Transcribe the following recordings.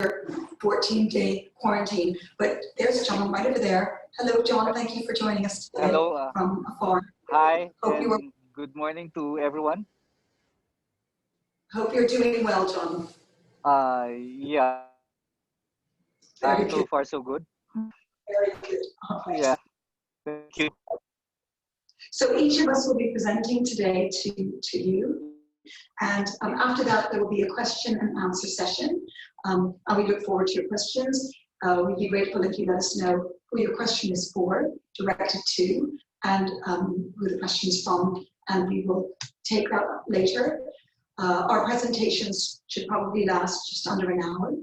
14-day quarantine. But there's John right over there. Hello, John. Thank you for joining us today from afar. Hi, and good morning to everyone. Hope you're doing well, John. Yeah. So far, so good. Very good. Right. Yeah. Thank you. So each of us will be presenting today to you. And after that, there will be a question and answer session. And we look forward to your questions. We'd be grateful if you let us know who your question is for, directed to, and who the question is from, and we will take that up later. Our presentations should probably last just under an hour,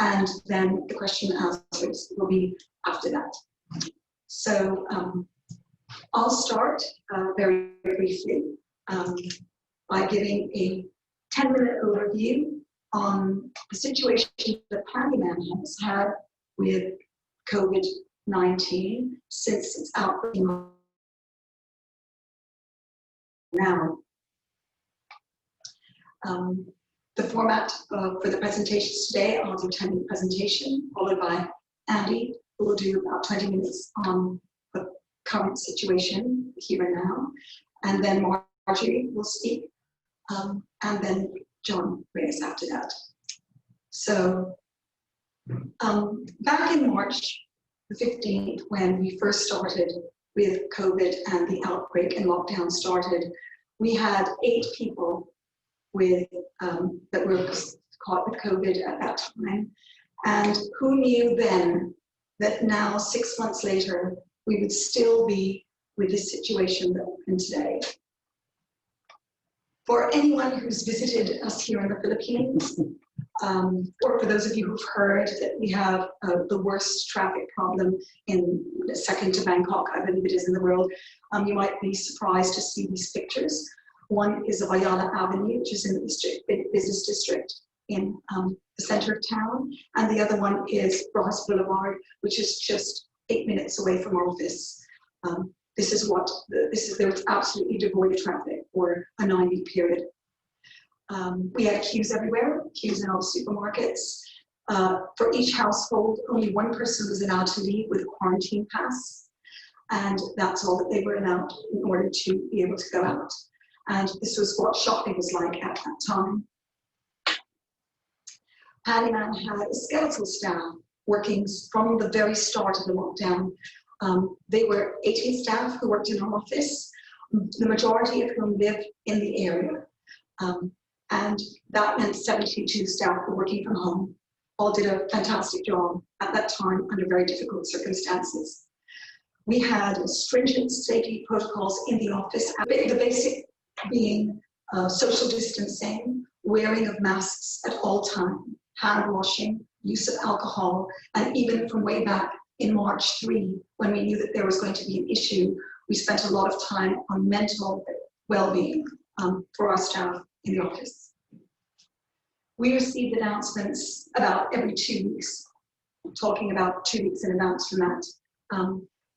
and then the question and answers will be after that. So I'll start very briefly by giving a 10-minute overview on the situation that Pandiman has had with COVID-19 since its outbreak now. The format for the presentations today, I'll do a 10-minute presentation, followed by Atty, who will do about 20 minutes on the current situation here and now, and then Marjorie will speak, and then John Reyes after that. So back in March the 15th, when we first started with COVID and the outbreak and lockdown started, we had 8 people with that were caught with COVID at that time. And who knew then that now, 6 months later, we would still be with this situation that we're in today. For anyone who's visited us here in the Philippines, or for those of you who've heard that we have the worst traffic problem second to Bangkok, I believe it is, in the world, you might be surprised to see these pictures. One is of Ayala Avenue, which is in the business district in the center of town, and the other one is Reyes Boulevard, which is just 8 minutes away from our office. There was absolutely devoid of traffic for a 9-week period. We had queues everywhere, queues in all the supermarkets. For each household, only one person was allowed to leave with a quarantine pass, and that's all that they were allowed in order to be able to go out. And this was what shopping was like at that time. Pandiman had a skeletal staff working from the very start of the lockdown. They were 18 staff who worked in our office, the majority of whom lived in the area. And that meant 72 staff were working from home. All did a fantastic job at that time under very difficult circumstances. We had stringent safety protocols in the office, the basic being social distancing, wearing of masks at all time, hand washing, use of alcohol, and even from way back in March 3, when we knew that there was going to be an issue, we spent a lot of time on mental well-being for our staff in the office. We received announcements about every 2 weeks, talking about 2 weeks in advance from that.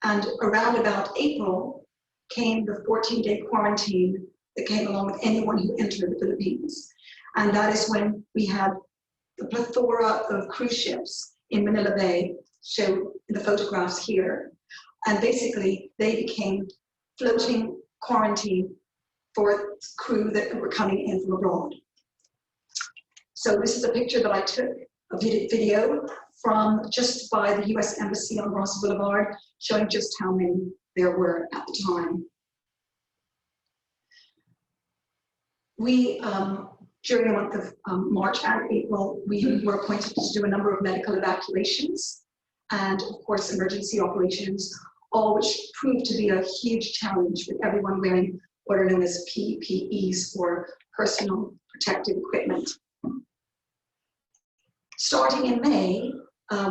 And around about April came the 14-day quarantine that came along with anyone who entered the Philippines. And that is when we had the plethora of cruise ships in Manila Bay, shown in the photographs here. And basically, they became floating quarantine for crew that were coming in from abroad. So this is a picture that I took, a video from just by the US Embassy on Reyes Boulevard, showing just how many there were at the time. We, during the month of March and April, we were appointed to do a number of medical evacuations and, of course, emergency operations, all which proved to be a huge challenge with everyone wearing what are known as PPEs, or personal protective equipment. Starting in May,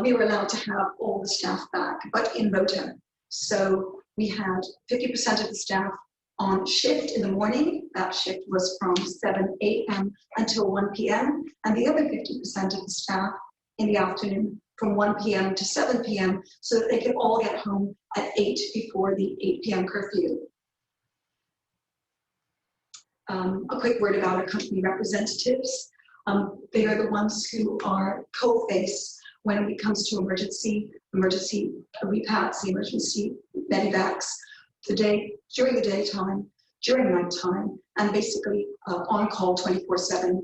we were allowed to have all the staff back, but in rota. So we had 50% of the staff on shift in the morning. That shift was from 7 a.m. until 1 p.m. And the other 50% of the staff in the afternoon from 1 p.m. to 7 p.m. so that they could all get home at 8 before the 8 p.m. curfew. A quick word about our company representatives. They are the ones who are co-face when it comes to emergency repats, emergency medevacs, during the daytime, during nighttime, and basically on call 24/7,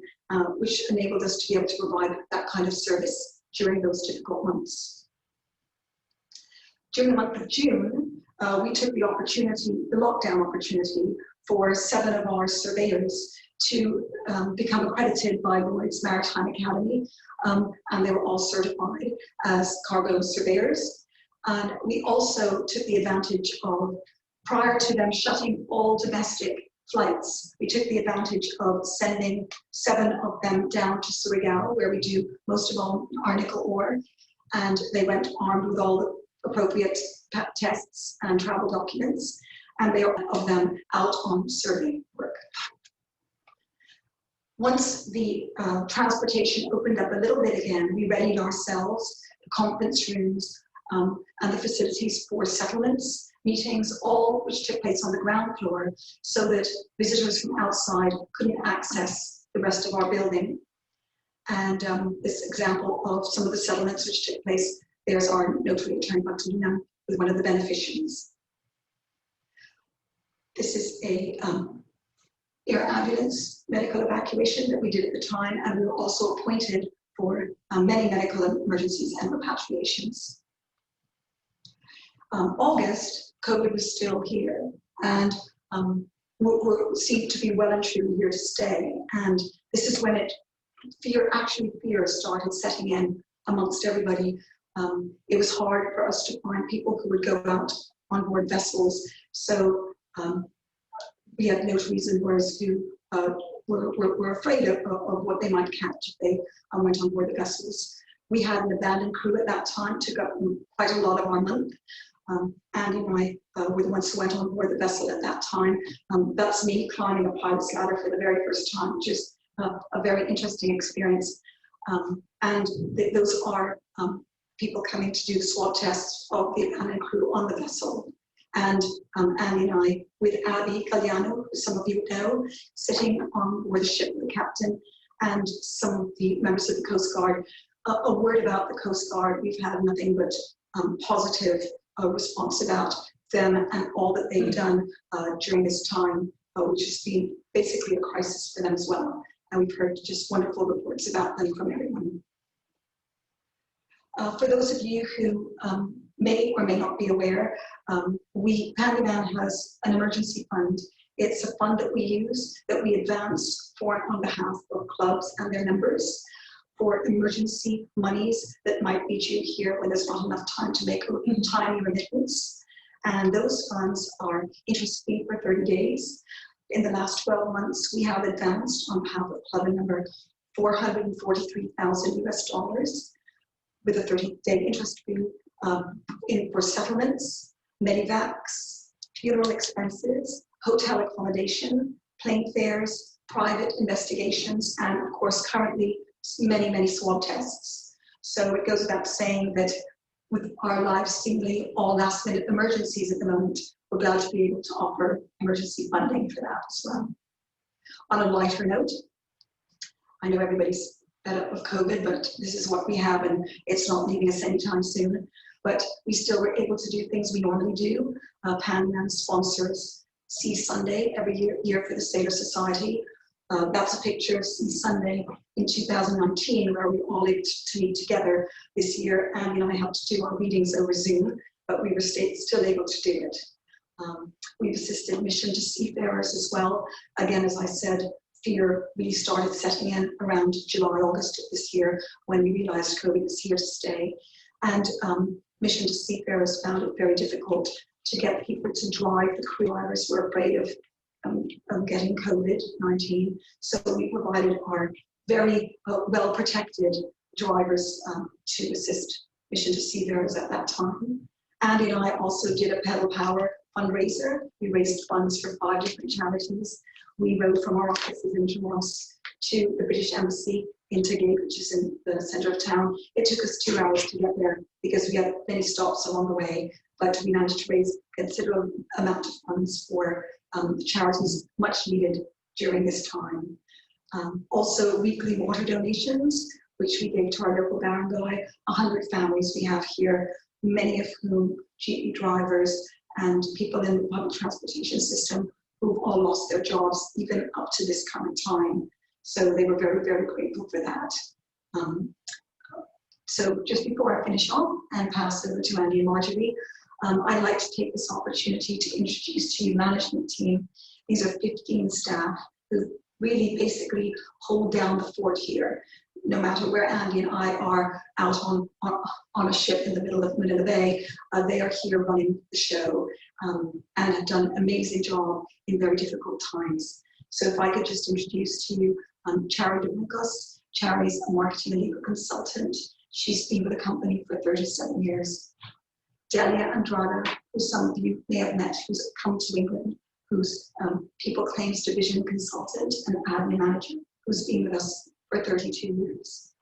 which enabled us to be able to provide that kind of service during those difficult months. During the month of June, we took the lockdown opportunity, for 7 of our surveyors to become accredited by Lloyd's Maritime Academy, and they were all certified as cargo surveyors. And we also took the advantage of, prior to them shutting all domestic flights, we took the advantage of sending 7 of them down to Surigao, where we do most of all our nickel ore, and they went armed with all the appropriate tests and travel documents, and they are of them out on survey work. Once the transportation opened up a little bit again, we readied ourselves, the conference rooms, and the facilities for settlements, meetings, all which took place on the ground floor, so that visitors from outside couldn't access the rest of our building. And this example of some of the settlements which took place, there's our notary attorney, Pandiman, with one of the beneficiaries. This is a air ambulance medical evacuation that we did at the time, and we were also appointed for many medical emergencies and repatriations. August, COVID was still here, and seemed to be well and truly here to stay. And this is when fear started setting in amongst everybody. It was hard for us to find people who would go out on board vessels. So we had notaries and lawyers who were afraid of what they might catch if they went on board the vessels. We had an abandoned crew at that time, took up quite a lot of our month. Andy and I were the ones who went on board the vessel at that time. That's me climbing a pilot's ladder for the very first time, which is a very interesting experience. Those are people coming to do swab tests of the abandoned crew on the vessel. And Andy and I, with Abby Galliano, who some of you know, sitting on board the ship with the captain and some of the members of the Coast Guard. A word about the Coast Guard: we've had nothing but positive response about them and all that they've done during this time, which has been basically a crisis for them as well. And we've heard just wonderful reports about them from everyone. For those of you who may or may not be aware, Pandiman has an emergency fund. It's a fund that we use, that we advance on behalf of clubs and their members for emergency monies that might be due here when there's not enough time to make a timely remittance. And those funds are interest-free for 30 days. In the last 12 months, we have advanced on behalf of club number $443,000 US, with a 30-day interest-free for settlements, medevacs, funeral expenses, hotel accommodation, plane fares, private investigations, and of course currently many, many swab tests. So it goes without saying that with our lives seemingly all last-minute emergencies at the moment, we're glad to be able to offer emergency funding for that as well. On a lighter note, I know everybody's fed up with COVID, but this is what we have, and it's not leaving us anytime soon. But we still were able to do things we normally do. Pandiman sponsors Sea Sunday every year for the Sailor Society. That's a picture of Sea Sunday in 2019, where we were all able to meet together. This year, Andy and I had to do our readings over Zoom, but we were still able to do it. We've assisted Mission to Seafarers as well. Again, as I said, fear really started setting in around July, August of this year, when we realized COVID was here to stay. And Mission to Seafarers found it very difficult to get people to drive. The crew drivers were afraid of getting COVID-19. So we provided our very well-protected drivers to assist Mission to Seafarers at that time. Andy and I also did a pedal power fundraiser. We raised funds for 5 different charities. We rode from our offices in Nolasco to the British Embassy in Tagay, which is in the center of town. It took us 2 hours to get there because we had many stops along the way, but we managed to raise a considerable amount of funds for the charities much needed during this time. Also weekly water donations, which we gave to our local barangay. 100 families we have here, many of whom GP drivers and people in the public transportation system who've all lost their jobs even up to this current time. So they were very, very grateful for that. So just before I finish off and pass over to Andy and Marjorie, I'd like to take this opportunity to introduce to you management team. These are 15 staff who really basically hold down the fort here. No matter where Andy and I are out on a ship in the middle of Manila Bay, they are here running the show and have done an amazing job in very difficult times. So if I could just introduce to you Charity Lucas. Charity's a marketing and legal consultant. She's been with the company for 37 years. Delia Andrada, who some of you may have met, who's come to England, who's People Claims Division consultant and admin manager, who's been with us for 32 years.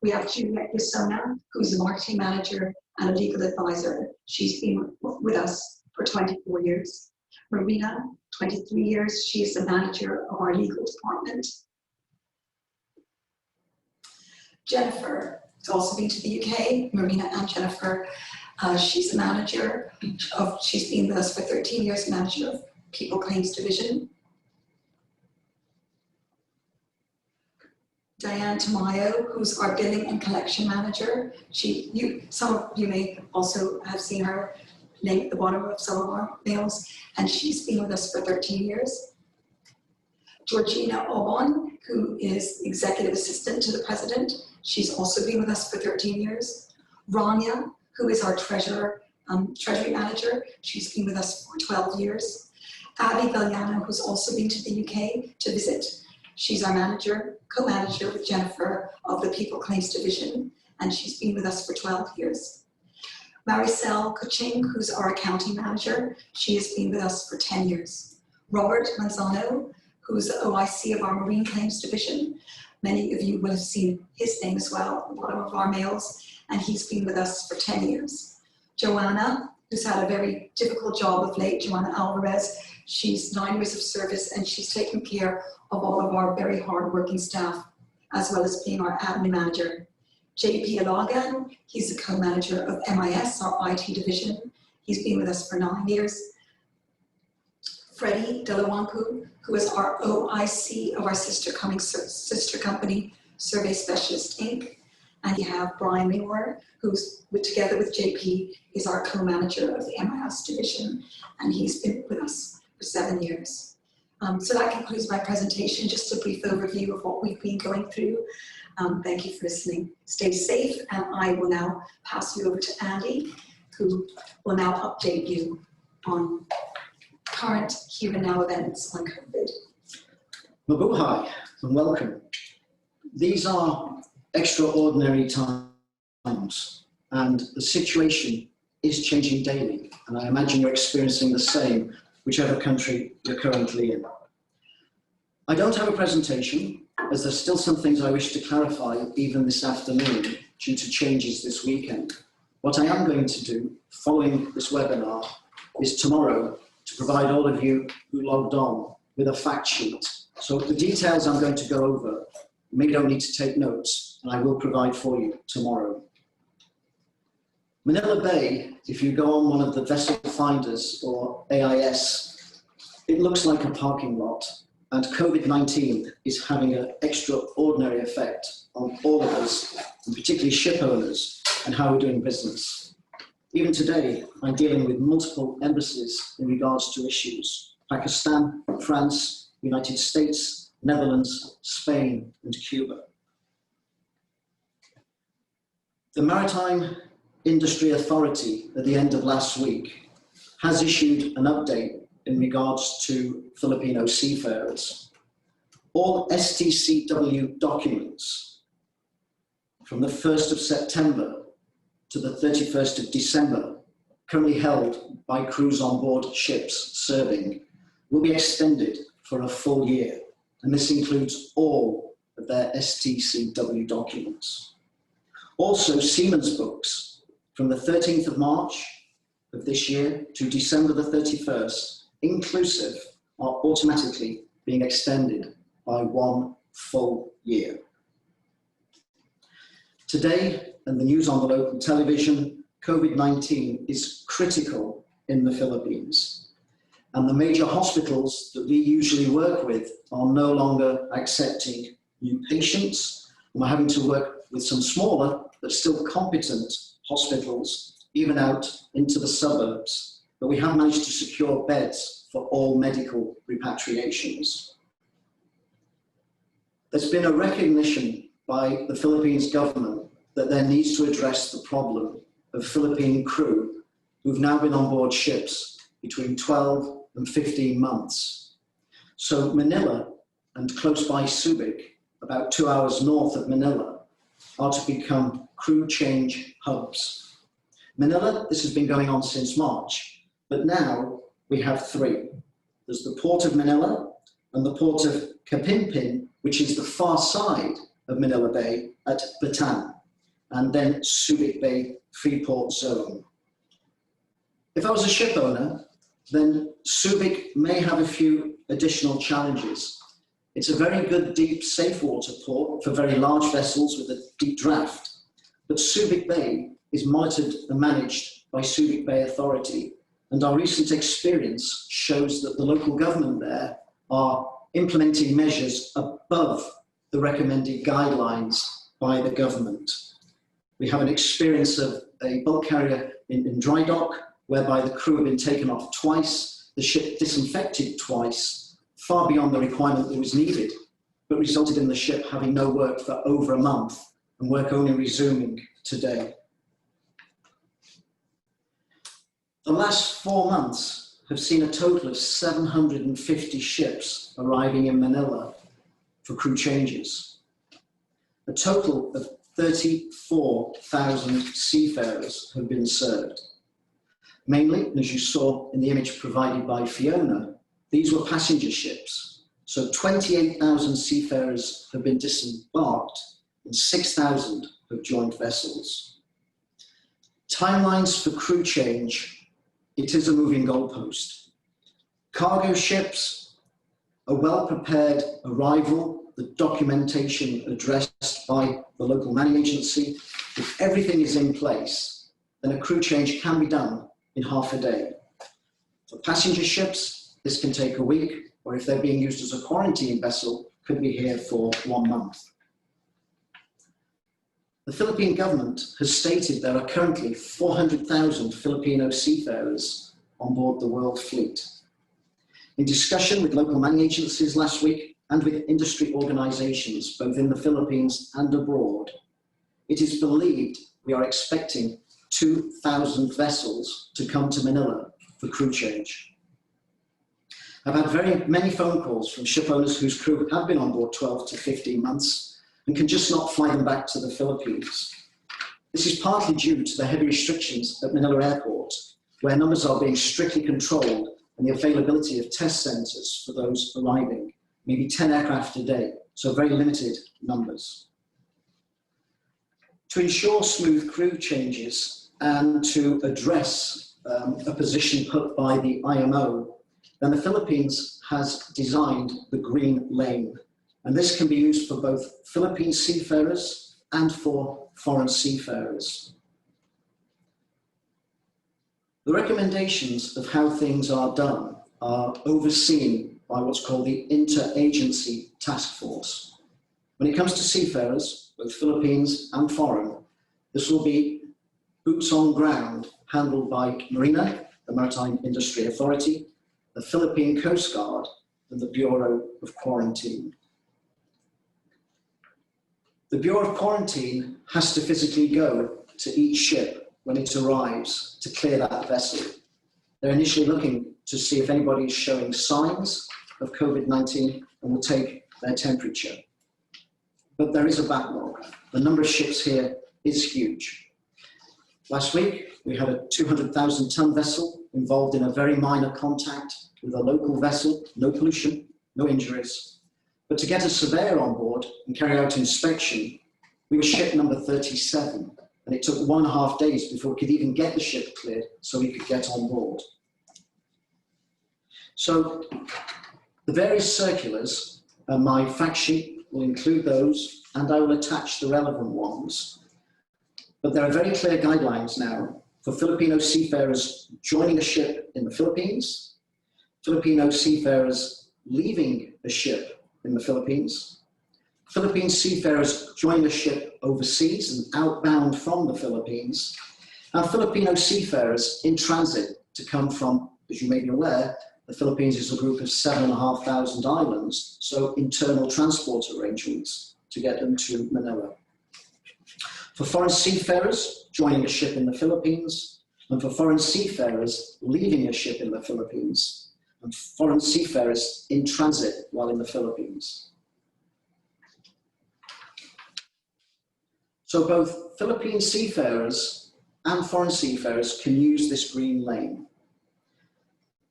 We have Juliet Yasona, who's a marketing manager and a legal advisor. She's been with us for 24 years. Marina, 23 years. She is the manager of our legal department. Jennifer has also been to the UK, Marina and Jennifer. She's a manager of, she's been with us for 13 years, manager of People Claims Division. Diane Tamayo, who's our billing and collection manager. Some of you may also have seen her name at the bottom of some of our mails, and she's been with us for 13 years. Georgina Obon, who is executive assistant to the president. She's also been with us for 13 years. Rania, who is our treasurer, treasury manager. She's been with us for 12 years. Abby Valiano, who's also been to the UK to visit. She's our manager, co-manager with Jennifer of the People Claims Division, and she's been with us for 12 years. Maricel Kuching, who's our accounting manager. She has been with us for 10 years. Robert Manzano, who's the OIC of our Marine Claims Division. Many of you will have seen his name as well at the bottom of our mails, and he's been with us for 10 years. Joanna, who's had a very difficult job of late, Joanna Alvarez, she's 9 years of service and she's taken care of all of our very hard-working staff, as well as being our admin manager. JP Alagan, he's the co-manager of MIS, our IT division. He's been with us for 9 years. Freddie Delawanku, who is our OIC of our sister company, Survey Specialist Inc. And you have Brian Moore, who's together with JP, is our co-manager of the MIS division, and he's been with us for 7 years. So that concludes my presentation, just a brief overview of what we've been going through. Thank you for listening. Stay safe, and I will now pass you over to Andy, who will now update you on current here and now events on COVID. Mabuhay and welcome. These are extraordinary times, and the situation is changing daily, and I imagine you're experiencing the same, whichever country you're currently in. I don't have a presentation, as there's still some things I wish to clarify even this afternoon due to changes this weekend. What I am going to do following this webinar is tomorrow to provide all of you who logged on with a fact sheet. So the details I'm going to go over, you maybe don't need to take notes, and I will provide for you tomorrow. Manila Bay, if you go on one of the vessel finders or AIS, it looks like a parking lot, and COVID-19 is having an extraordinary effect on all of us, and particularly ship owners, and how we're doing business. Even today, I'm dealing with multiple embassies in regards to issues: Pakistan, France, United States, Netherlands, Spain, and Cuba. The Maritime Industry Authority at the end of last week has issued an update in regards to Filipino seafarers. All STCW documents from the 1st of September to the 31st of December, currently held by crews on board ships serving, will be extended for a full year, and this includes all of their STCW documents. Also, seamen's books from the 13th of March of this year to December the 31st, inclusive, are automatically being extended by 1 full year. Today, and the news on the local television, COVID-19 is critical in the Philippines. And the major hospitals that we usually work with are no longer accepting new patients. And we're having to work with some smaller but still competent hospitals, even out into the suburbs. But we have managed to secure beds for all medical repatriations. There's been a recognition by the Philippines government that there needs to address the problem of Philippine crew who've now been on board ships between 12 and 15 months. So Manila and close by Subic, about 2 hours north of Manila, are to become crew change hubs. Manila, this has been going on since March, but now we have 3. There's the port of Manila and the port of Capimpin, which is the far side of Manila Bay at Bataan, and then Subic Bay Freeport Zone. If I was a ship owner, then Subic may have a few additional challenges. It's a very good, deep, safe water port for very large vessels with a deep draft. But Subic Bay is monitored and managed by Subic Bay Authority. And our recent experience shows that the local government there are implementing measures above the recommended guidelines by the government. We have an experience of a bulk carrier in dry dock, whereby the crew have been taken off twice, the ship disinfected twice, far beyond the requirement that was needed, but resulted in the ship having no work for over a month and work only resuming today. The last 4 months have seen a total of 750 ships arriving in Manila for crew changes. A total of 34,000 seafarers have been served. Mainly, as you saw in the image provided by Fiona, these were passenger ships. So 28,000 seafarers have been disembarked and 6,000 have joined vessels. Timelines for crew change, it is a moving goalpost. Cargo ships, a well-prepared arrival, the documentation addressed by the local manning agency. If everything is in place, then a crew change can be done in half a day. For passenger ships, this can take a week, or if they're being used as a quarantine vessel, could be here for 1 month. The Philippine government has stated there are currently 400,000 Filipino seafarers on board the world fleet. In discussion with local manning agencies last week and with industry organizations, both in the Philippines and abroad, it is believed we are expecting 2,000 vessels to come to Manila for crew change. I've had very many phone calls from ship owners whose crew have been on board 12 to 15 months and can just not fly them back to the Philippines. This is partly due to the heavy restrictions at Manila Airport, where numbers are being strictly controlled and the availability of test centres for those arriving, maybe 10 aircraft a day, so very limited numbers. To ensure smooth crew changes and to address a position put by the IMO, then the Philippines has designed the green lane. And this can be used for both Philippine seafarers and for foreign seafarers. The recommendations of how things are done are overseen by what's called the Interagency Task Force. When it comes to seafarers, both Philippines and foreign, this will be boots on ground handled by Marina, the Maritime Industry Authority, the Philippine Coast Guard, and the Bureau of Quarantine. The Bureau of Quarantine has to physically go to each ship when it arrives to clear that vessel. They're initially looking to see if anybody is showing signs of COVID-19 and will take their temperature. But there is a backlog. The number of ships here is huge. Last week, we had a 200,000-ton vessel involved in a very minor contact with a local vessel, no pollution, no injuries. But to get a surveyor on board and carry out inspection, we were ship number 37, and it took 1.5 days before we could even get the ship cleared so we could get on board. So the various circulars, my fact sheet will include those, and I will attach the relevant ones. But there are very clear guidelines now for Filipino seafarers joining a ship in the Philippines, Filipino seafarers leaving a ship in the Philippines, Philippine seafarers joining a ship overseas and outbound from the Philippines, and Filipino seafarers in transit to come from, as you may be aware, the Philippines is a group of 7,500 islands, so internal transport arrangements to get them to Manila. For foreign seafarers joining a ship in the Philippines, and for foreign seafarers leaving a ship in the Philippines, and foreign seafarers in transit while in the Philippines. So both Philippine seafarers and foreign seafarers can use this green lane.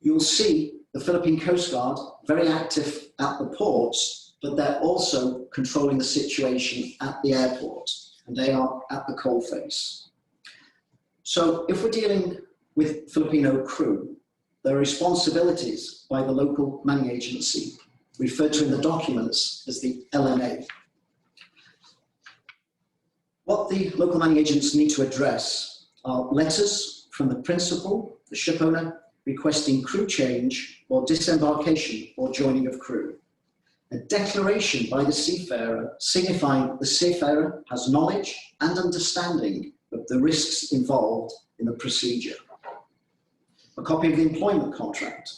You'll see the Philippine Coast Guard very active at the ports, but they're also controlling the situation at the airport, and they are at the coalface. So if we're dealing with Filipino crew, there are responsibilities by the local manning agency, referred to in the documents as the LMA. What the local manning agents need to address are letters from the principal, the ship owner, requesting crew change or disembarkation or joining of crew. A declaration by the seafarer signifying the seafarer has knowledge and understanding of the risks involved in the procedure. A copy of the employment contract.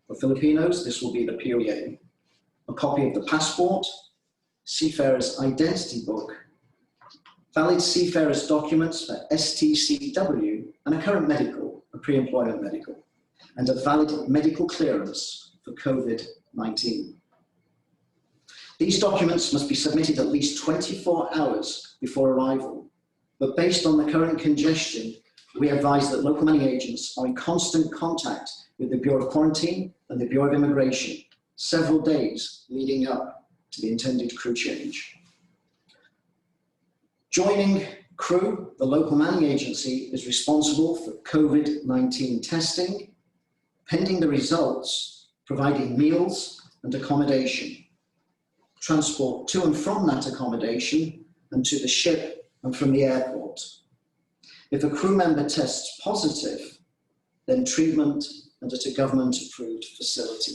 For Filipinos, this will be the POA. A copy of the passport, seafarer's identity book, valid seafarer's documents for STCW, and a current medical, a pre-employment medical, and a valid medical clearance for COVID-19. These documents must be submitted at least 24 hours before arrival, but based on the current congestion, we advise that local manning agents are in constant contact with the Bureau of Quarantine and the Bureau of Immigration several days leading up to the intended crew change. Joining crew, the local manning agency is responsible for COVID-19 testing, pending the results, providing meals and accommodation, transport to and from that accommodation and to the ship and from the airport. If a crew member tests positive, then treatment and at a government-approved facility.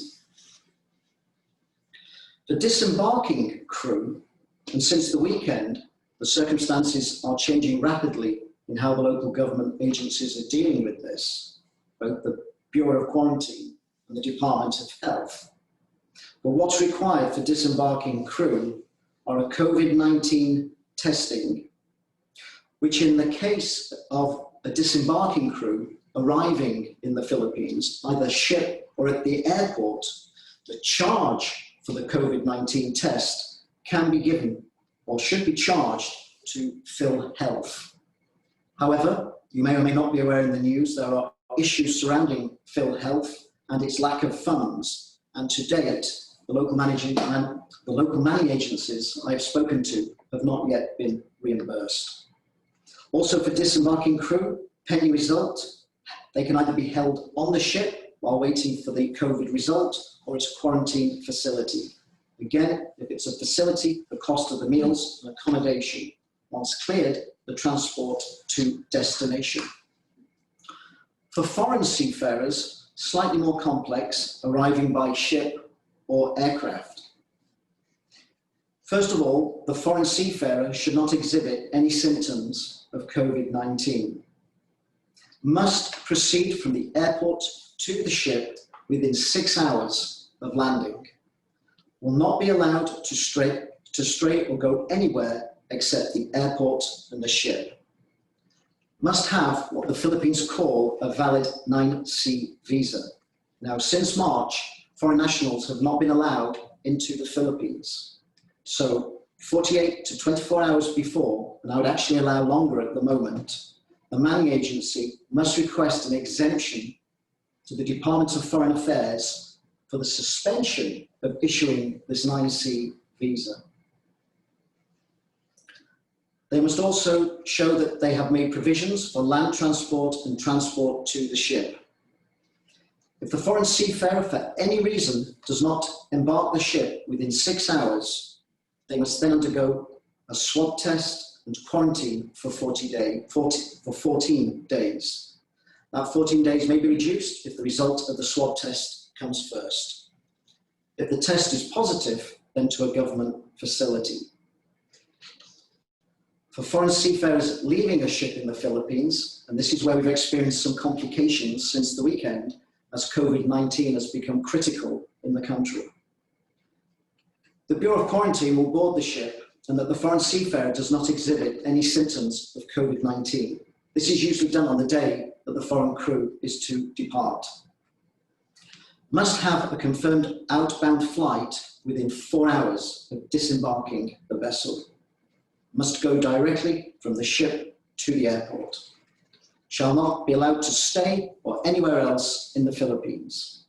For disembarking crew, and since the weekend, the circumstances are changing rapidly in how the local government agencies are dealing with this, both the Bureau of Quarantine and the Department of Health. But what's required for disembarking crew are a COVID-19 testing, which in the case of a disembarking crew arriving in the Philippines, either ship or at the airport, the charge for the COVID-19 test can be given or should be charged to PhilHealth. However, you may or may not be aware in the news, there are issues surrounding PhilHealth and its lack of funds. And to date, the local manning agencies I've spoken to have not yet been reimbursed. Also for disembarking crew, pending result, they can either be held on the ship while waiting for the COVID result or it's a quarantine facility. Again, if it's a facility, the cost of the meals and accommodation. Once cleared, the transport to destination. For foreign seafarers, slightly more complex, arriving by ship or aircraft. First of all, the foreign seafarer should not exhibit any symptoms of COVID-19. Must proceed from the airport to the ship within 6 hours of landing. Will not be allowed to stray or go anywhere except the airport and the ship. Must have what the Philippines call a valid 9C visa. Now, since March, foreign nationals have not been allowed into the Philippines. So 48 to 24 hours before, and I would actually allow longer at the moment, the manning agency must request an exemption to the Department of Foreign Affairs for the suspension of issuing this 9C visa. They must also show that they have made provisions for land transport and transport to the ship. If the foreign seafarer for any reason does not embark the ship within 6 hours, They must then undergo a swab test and quarantine for 14 days. That 14 days may be reduced if the result of the swab test comes first. If the test is positive, then to a government facility. For foreign seafarers leaving a ship in the Philippines, and this is where we've experienced some complications since the weekend, as Covid-19 has become critical in the country. The Bureau of Quarantine will board the ship and that the foreign seafarer does not exhibit any symptoms of Covid-19. This is usually done on the day that the foreign crew is to depart. Must have a confirmed outbound flight within 4 hours of disembarking the vessel. Must go directly from the ship to the airport. Shall not be allowed to stay or anywhere else in the Philippines.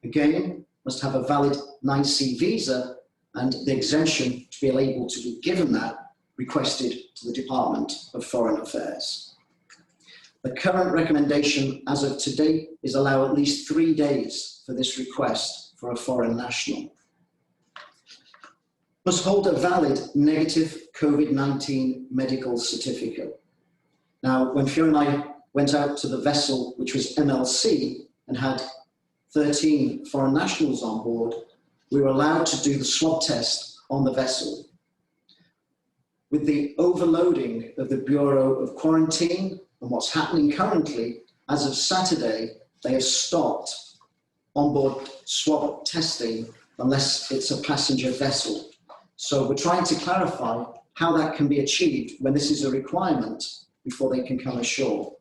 Again, must have a valid 9C visa and the exemption to be able to be given that requested to the Department of Foreign Affairs. The current recommendation as of today is allow at least 3 days for this request for a foreign national. Must hold a valid negative COVID-19 medical certificate. Now, when Fiona and I went out to the vessel, which was MLC, and had 13 foreign nationals on board, we were allowed to do the swab test on the vessel. With the overloading of the Bureau of Quarantine and what's happening currently, as of Saturday, they have stopped onboard swab testing unless it's a passenger vessel. So we're trying to clarify how that can be achieved when this is a requirement before they can come ashore.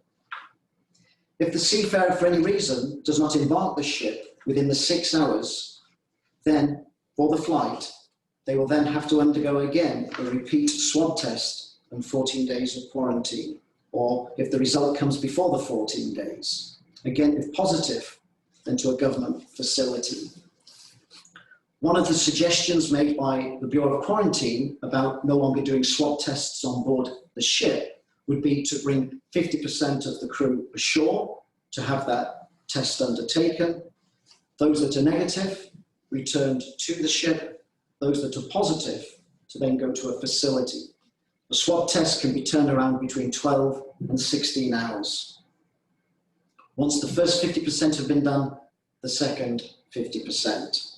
If the seafarer for any reason does not embark the ship within the 6 hours, then for the flight, they will then have to undergo again a repeat swab test and 14 days of quarantine, or if the result comes before the 14 days. Again, if positive, then to a government facility. One of the suggestions made by the Bureau of Quarantine about no longer doing swab tests on board the ship would be to bring 50% of the crew ashore to have that test undertaken. Those that are negative returned to the ship. Those that are positive to then go to a facility. A swab test can be turned around between 12 and 16 hours. Once the first 50% have been done, the second 50%.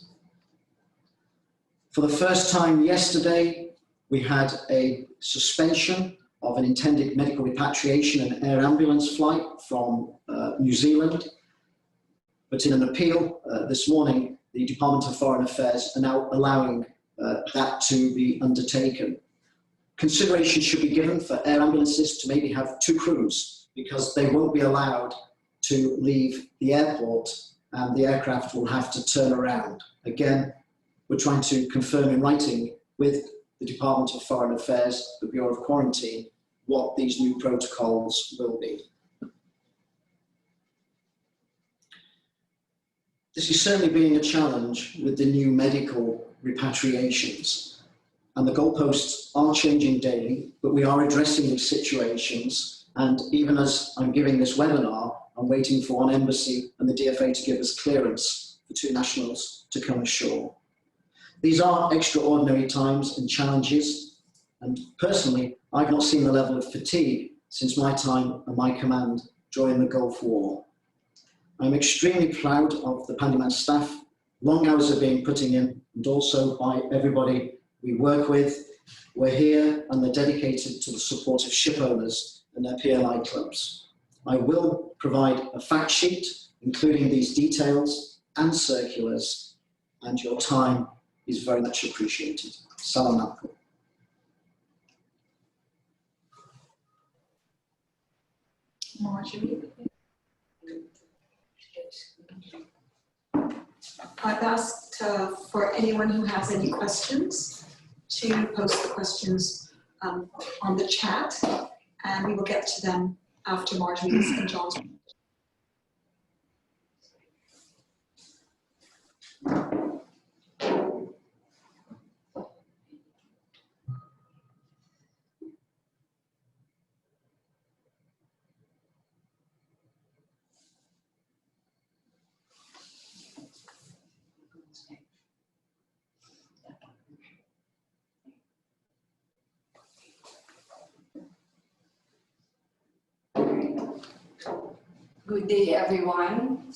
For the first time yesterday, we had a suspension of an intended medical repatriation and air ambulance flight from New Zealand. But in an appeal this morning, the Department of Foreign Affairs are now allowing that to be undertaken. Consideration should be given for air ambulances to maybe have 2 crews, because they won't be allowed to leave the airport and the aircraft will have to turn around. Again, we're trying to confirm in writing with the Department of Foreign Affairs, the Bureau of Quarantine, what these new protocols will be. This is certainly being a challenge with the new medical repatriations, and the goalposts are changing daily, but we are addressing these situations. And even as I'm giving this webinar, I'm waiting for one embassy and the DFA to give us clearance for 2 nationals to come ashore. These are extraordinary times and challenges, and personally, I've not seen the level of fatigue since my time and my command during the Gulf War. I'm extremely proud of the Pandiman staff. Long hours are being put in, and also by everybody we work with. We're here and they're dedicated to the support of ship owners and their PLI clubs. I will provide a fact sheet, including these details and circulars, and your time is very much appreciated. Salam alaikum. Marjorie. I've asked for anyone who has any questions to post the questions on the chat, and we will get to them after Marjorie's and John's. Good day, everyone.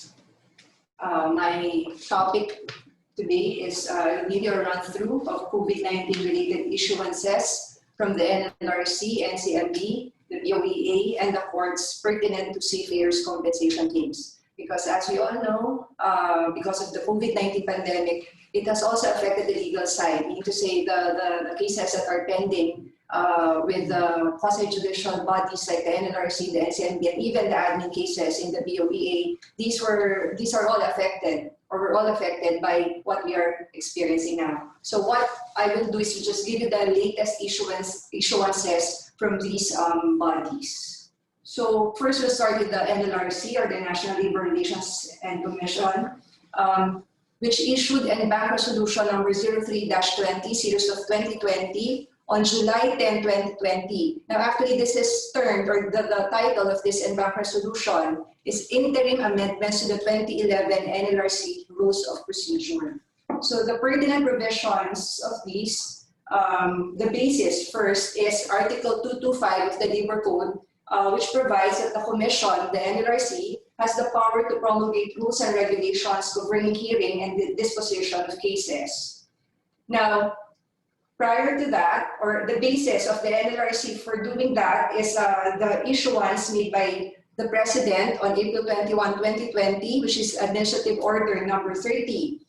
My topic today is give you a run-through of COVID-19 related issuances from the NLRC, NCMB, the BOEA, and the courts pertinent to Seafarers compensation claims. Because as we all know, because of the COVID-19 pandemic, it has also affected the legal side, meaning to say the cases that are pending with the quasi-judicial bodies like the NLRC, the NCMB, and even the admin cases in the BOEA. These are all affected, or were all affected by what we are experiencing now. So what I will do is to just give you the latest issuances from these bodies. So first we'll start with the NLRC, or the National Labor Relations and Commission, which issued an bank resolution number 03-20 series of 2020 on July 10, 2020. Now actually this is termed, or the title of this bank resolution is Interim Amendments to the 2011 NLRC Rules of Procedure. So the pertinent provisions of these, the basis first is Article 225 of the Labor Code, which provides that the Commission, the NLRC, has the power to promulgate rules and regulations governing hearing and the disposition of cases. Now, prior to that, or the basis of the NLRC for doing that is the issuance made by the President on April 21, 2020, which is Administrative Order number 30,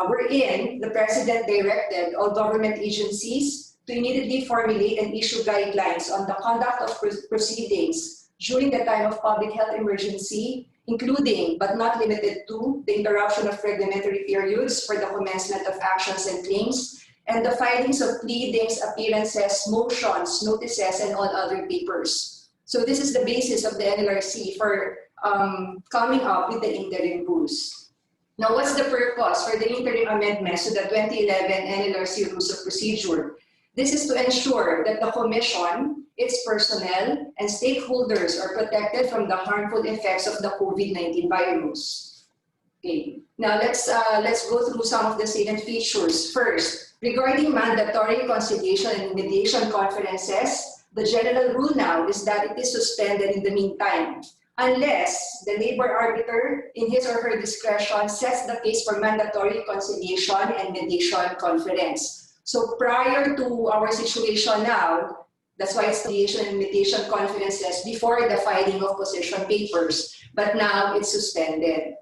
wherein the President directed all government agencies to immediately formulate and issue guidelines on the conduct of proceedings during the time of public health emergency, including but not limited to the interruption of reglementary periods for the commencement of actions and claims, and the filings of pleadings, appearances, motions, notices, and all other papers. So this is the basis of the NLRC for coming up with the interim rules. Now, what's the purpose for the interim amendments to the 2011 NLRC Rules of Procedure? This is to ensure that the Commission, its personnel, and stakeholders are protected from the harmful effects of the COVID-19 virus. Okay. Now let's go through some of the salient features. First, regarding mandatory conciliation and mediation conferences, the general rule now is that it is suspended in the meantime, unless the labor arbiter, in his or her discretion, sets the case for mandatory conciliation and mediation conference. So prior to our situation now, that's why it's conciliation and mediation conferences before the filing of position papers, but now it's suspended.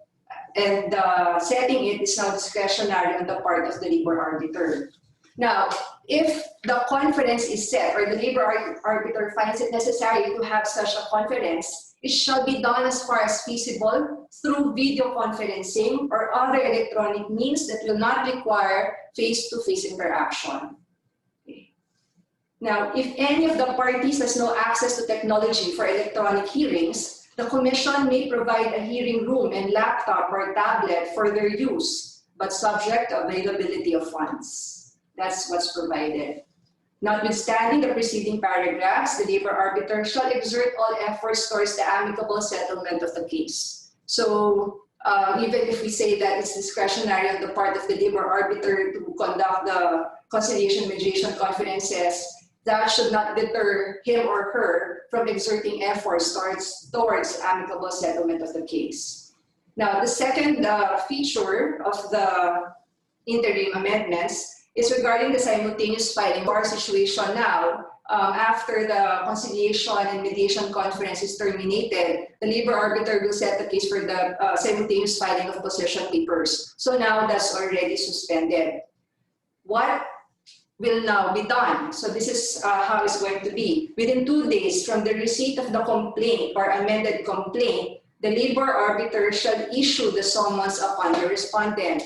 And setting it is now discretionary on the part of the labor arbiter. Now, if the conference is set, or the labor arbiter finds it necessary to have such a conference, it shall be done as far as feasible through video conferencing or other electronic means that will not require face-to-face interaction. Okay. Now, if any of the parties has no access to technology for electronic hearings, the Commission may provide a hearing room and laptop or tablet for their use, but subject to availability of funds. That's what's provided. Notwithstanding the preceding paragraphs, the labor arbiter shall exert all efforts towards the amicable settlement of the case. So even if we say that it's discretionary on the part of the labor arbiter to conduct the conciliation mediation conferences, that should not deter him or her from exerting efforts towards amicable settlement of the case. Now, the second feature of the interim amendments is regarding the simultaneous filing. Our situation now, after the conciliation and mediation conference is terminated, the labor arbiter will set the case for the simultaneous filing of position papers. So now that's already suspended. What will now be done? So this is how it's going to be. Within 2 days from the receipt of the complaint or amended complaint, the labor arbiter shall issue the summons upon the respondent.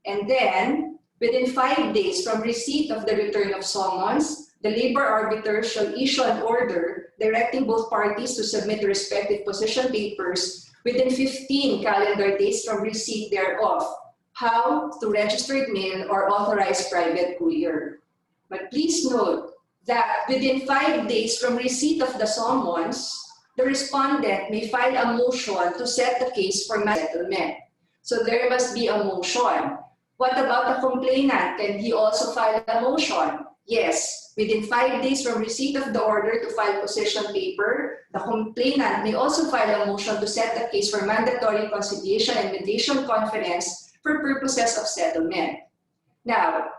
And then, within 5 days from receipt of the return of summons, the labor arbiter shall issue an order directing both parties to submit the respective position papers within 15 calendar days from receipt thereof. How? Through registered mail or authorized private courier. But please note that within 5 days from receipt of the summons, the respondent may file a motion to set the case for settlement. So there must be a motion. What about the complainant? Can he also file a motion? yes, within 5 days from receipt of the order to file possession paper, the complainant may also file a motion to set the case for mandatory conciliation and mediation conference for purposes of settlement. Now,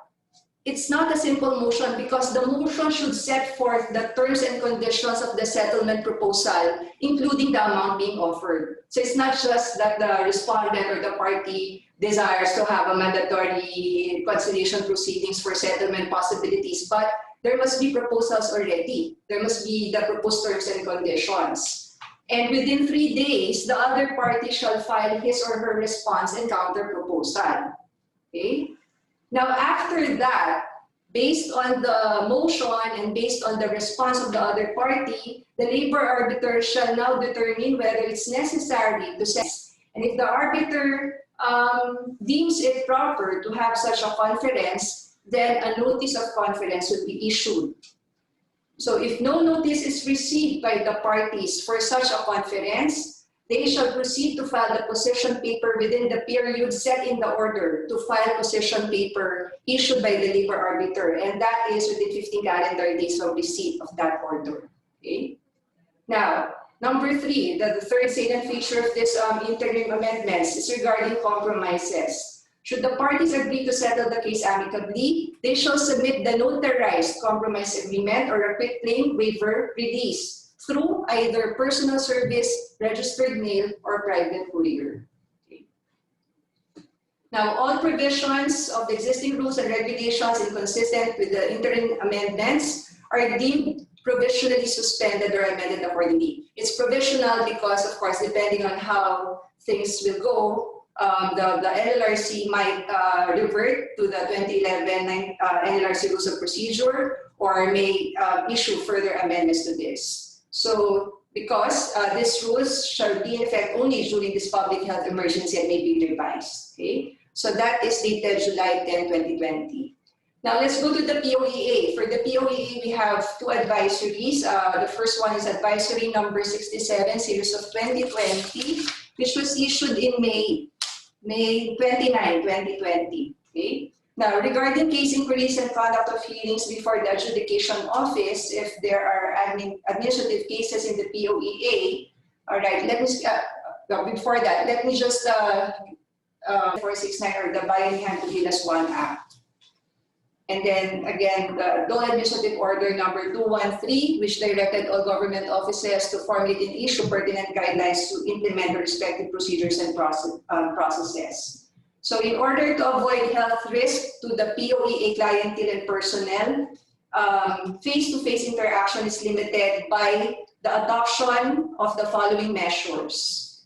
it's not a simple motion because the motion should set forth the terms and conditions of the settlement proposal, including the amount being offered. So it's not just that the respondent or the party desires to have a mandatory conciliation proceedings for settlement possibilities, but there must be proposals already. There must be the proposed terms and conditions. And within 3 days, the other party shall file his or her response and counter proposal. Okay? Now, after that, based on the motion and based on the response of the other party, the labor arbiter shall now determine whether it's necessary to set. And if the arbiter deems it proper to have such a conference, then a notice of conference would be issued. So if no notice is received by the parties for such a conference, they shall proceed to file the possession paper within the period set in the order to file possession paper issued by the labor arbiter, and that is within 15 calendar days from receipt of that order. Okay? Now, number 3, the third salient feature of this interim amendments is regarding compromises. Should the parties agree to settle the case amicably, they shall submit the notarized compromise agreement or a quitclaim waiver release through either personal service, registered mail, or private courier. Okay. Now, all provisions of the existing rules and regulations inconsistent with the interim amendments are deemed provisionally suspended or amended accordingly. It's provisional because, of course, depending on how things will go, the NLRC might revert to the 2011 NLRC Rules of Procedure or may issue further amendments to this. So, because these rules shall be in effect only during this public health emergency and may be revised. Okay? So that is dated July 10, 2020. Now let's go to the POEA. For the POEA, we have 2 advisories. The first one is advisory number 67, series of 2020, which was issued in May 29, 2020. Okay? Now, regarding case inquiries and conduct of hearings before the adjudication office, if there are administrative cases in the POEA, all right, let me, before that, let me just, 469 or the Bayanihan Hand to Gilas 1 Act. And then again, the Law Administrative Order number 213, which directed all government offices to formulate and issue pertinent guidelines to implement the respective procedures and processes. So in order to avoid health risk to the POEA clientele and personnel, face-to-face interaction is limited by the adoption of the following measures.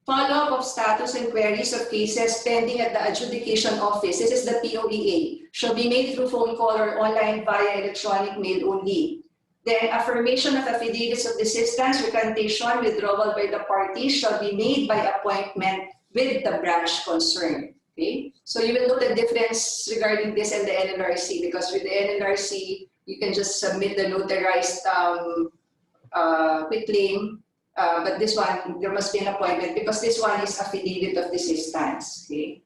Follow-up of status and queries of cases pending at the adjudication office, this is the POEA, shall be made through phone call or online via electronic mail only. Then affirmation of affidavits of desistance, recantation, withdrawal by the parties shall be made by appointment with the branch concerned. Okay? So you will note the difference regarding this and the NLRC, because with the NLRC, you can just submit the notarized quitclaim, but this one, there must be an appointment because this one is affidavit of desistance. Okay?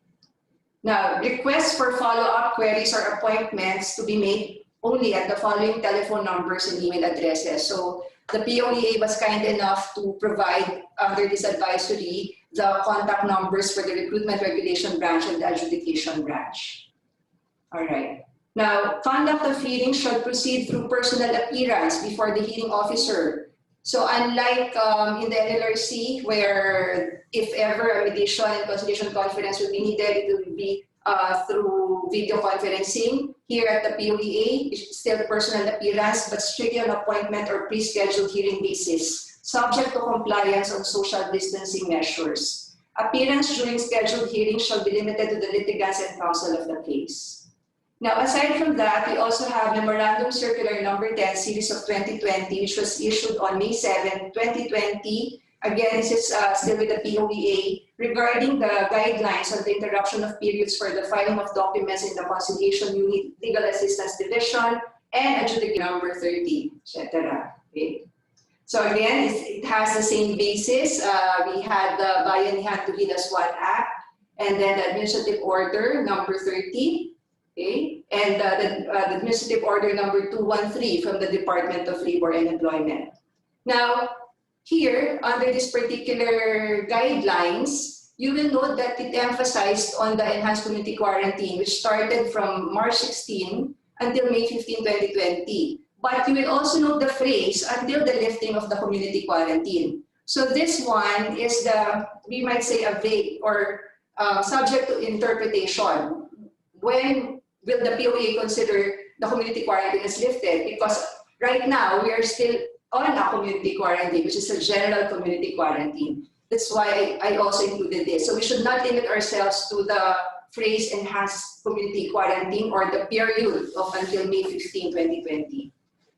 Now, requests for follow-up queries or appointments to be made only at the following telephone numbers and email addresses. So the POEA was kind enough to provide under this advisory the contact numbers for the recruitment regulation branch and the adjudication branch. All right. Now, conduct of hearing shall proceed through personal appearance before the hearing officer. So unlike in the NLRC, where if ever a mediation and conciliation conference will be needed, it will be through video conferencing. Here at the POEA, it's still personal appearance, but strictly on appointment or pre-scheduled hearing basis, subject to compliance on social distancing measures. Appearance during scheduled hearings shall be limited to the litigants and counsel of the case. Now, aside from that, we also have Memorandum Circular number 10, series of 2020, which was issued on May 7, 2020. Again, this is still with the POEA regarding the guidelines on the interruption of periods for the filing of documents in the Conciliation Unit, Legal Assistance Division, and adjudication number 30, etc. Okay. So again, it has the same basis. We had the Bayanihan to Gilas 1 Act, and then the Administrative Order number 30. Okay. and the Administrative Order number 213 from the Department of Labor and Employment. Now, here, under this particular guidelines, you will note that it emphasized on the enhanced community quarantine, which started from March 16 until May 15, 2020. But you will also note the phrase, until the lifting of the community quarantine. So this one is we might say a vague or subject to interpretation. When will the POA consider the community quarantine is lifted? Because right now, we are still on a community quarantine, which is a general community quarantine. That's why I also included this. So we should not limit ourselves to the phrase enhanced community quarantine or the period of until May 15, 2020.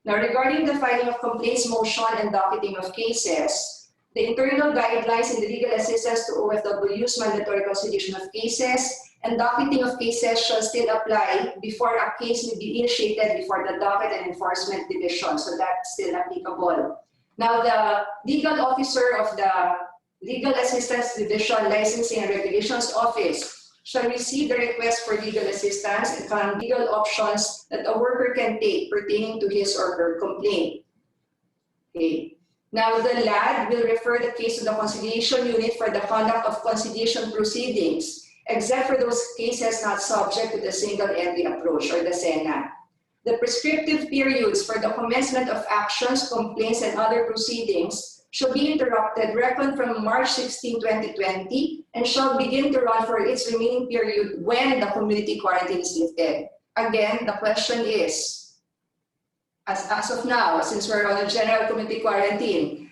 Now, regarding the filing of complaints, motion, and docketing of cases, the internal guidelines in the legal assistance to OFWs, mandatory consideration of cases, and docketing of cases shall still apply before a case may be initiated before the Docket and Enforcement Division. So that's still applicable. Now, the legal officer of the Legal Assistance Division Licensing and Regulations Office shall receive the request for legal assistance and find legal options that a worker can take pertaining to his or her complaint. Okay. Now, the LAD will refer the case to the conciliation unit for the conduct of conciliation proceedings, except for those cases not subject to the single entry approach or the SENA. The prescriptive periods for the commencement of actions, complaints, and other proceedings shall be interrupted reckoned from March 16, 2020, and shall begin to run for its remaining period when the community quarantine is lifted. Again, the question is, as of now, since we're on a general community quarantine,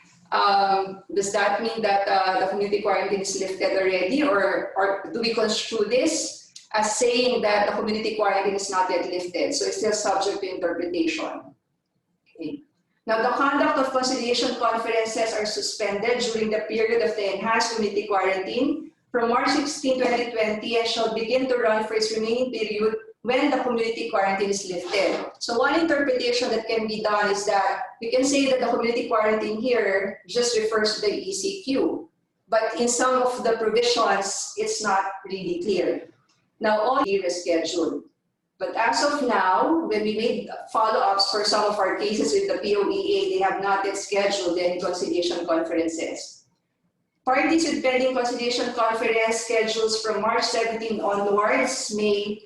does that mean that the community quarantine is lifted already, or do we construe this as saying that the community quarantine is not yet lifted, so it's still subject to interpretation? Okay. Now, the conduct of conciliation conferences are suspended during the period of the enhanced community quarantine from March 16, 2020, and shall begin to run for its remaining period when the community quarantine is lifted. So one interpretation that can be done is that we can say that the community quarantine here just refers to the ECQ, but in some of the provisions, it's not really clear. Now, all is rescheduled. But as of now, when we made follow-ups for some of our cases with the POEA, they have not yet scheduled any conciliation conferences. Parties with pending conciliation conference schedules from March 17 onwards may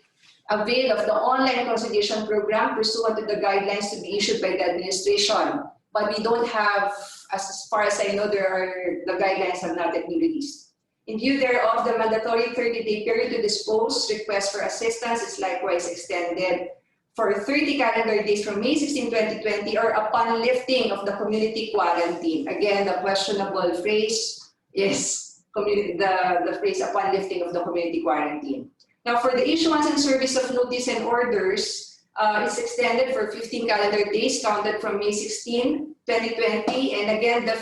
avail of the online conciliation program pursuant to the guidelines to be issued by the administration. But we don't have, as far as I know, the guidelines have not yet been released. In view thereof, the mandatory 30-day period to dispose request for assistance is likewise extended for 30 calendar days from May 16, 2020, or upon lifting of the community quarantine. Again, the questionable phrase is the phrase upon lifting of the community quarantine. Now, for the issuance and service of notice and orders, it's extended for 15 calendar days counted from May 16, 2020. And again, the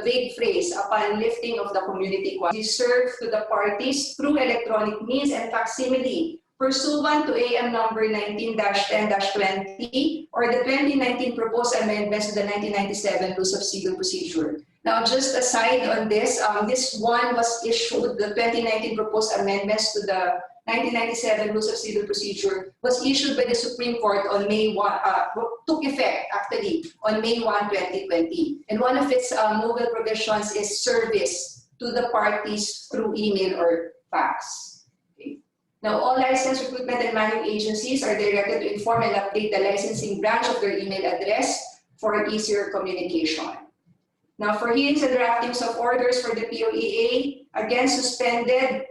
vague phrase, upon lifting of the community quarantine, is served to the parties through electronic means and facsimile, pursuant to AM number 19-10-20 or the 2019 proposed amendments to the 1997 Rules of Civil Procedure. Now, just aside on this, this one was issued, the 2019 proposed amendments to the 1997 Rules of Civil Procedure was issued by the Supreme Court on May 1, took effect actually on May 1, 2020. And one of its novel provisions is service to the parties through email or fax. Okay. Now, all licensed recruitment and managing agencies are directed to inform and update the licensing branch of their email address for easier communication. Now, for hearings and draftings of orders for the POEA, again suspended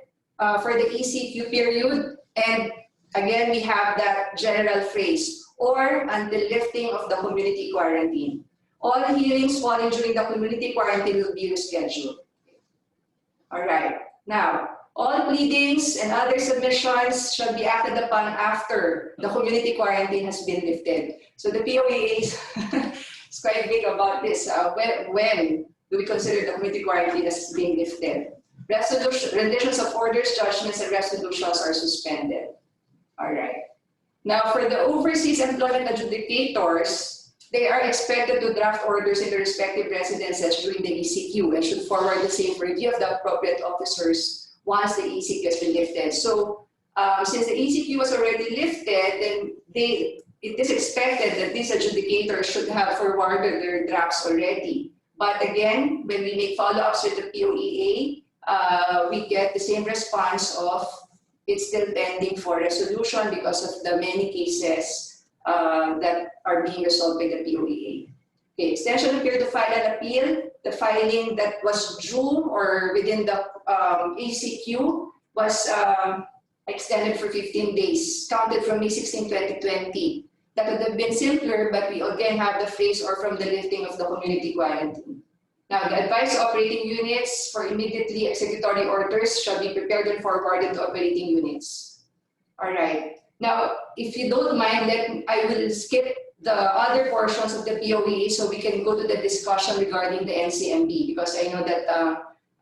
for the ECQ period, and again we have that general phrase, or until lifting of the community quarantine. All hearings falling during the community quarantine will be rescheduled. All right. Now, all pleadings and other submissions shall be acted upon after the community quarantine has been lifted. So the POEA is quite big about this. When do we consider the community quarantine as being lifted? Renditions of orders, judgments, and resolutions are suspended. All right. Now, for the overseas employment adjudicators, they are expected to draft orders in their respective residences during the ECQ and should forward the same for review of the appropriate officers once the ECQ has been lifted. So, Since the ECQ was already lifted, then it is expected that these adjudicators should have forwarded their drafts already. But again, when we make follow-ups with the POEA, we get the same response of it's still pending for resolution because of the many cases that are being resolved by the POEA. Okay, extension of period to file an appeal. The filing that was due or within the ECQ was extended for 15 days, counted from May 16, 2020. That would have been simpler, but we again have the phase or from the lifting of the community quarantine. Now, the advised operating units for immediately executory orders shall be prepared and forwarded to operating units. All right. Now, if you don't mind, then I will skip the other portions of the POEA so we can go to the discussion regarding the NCMB because I know that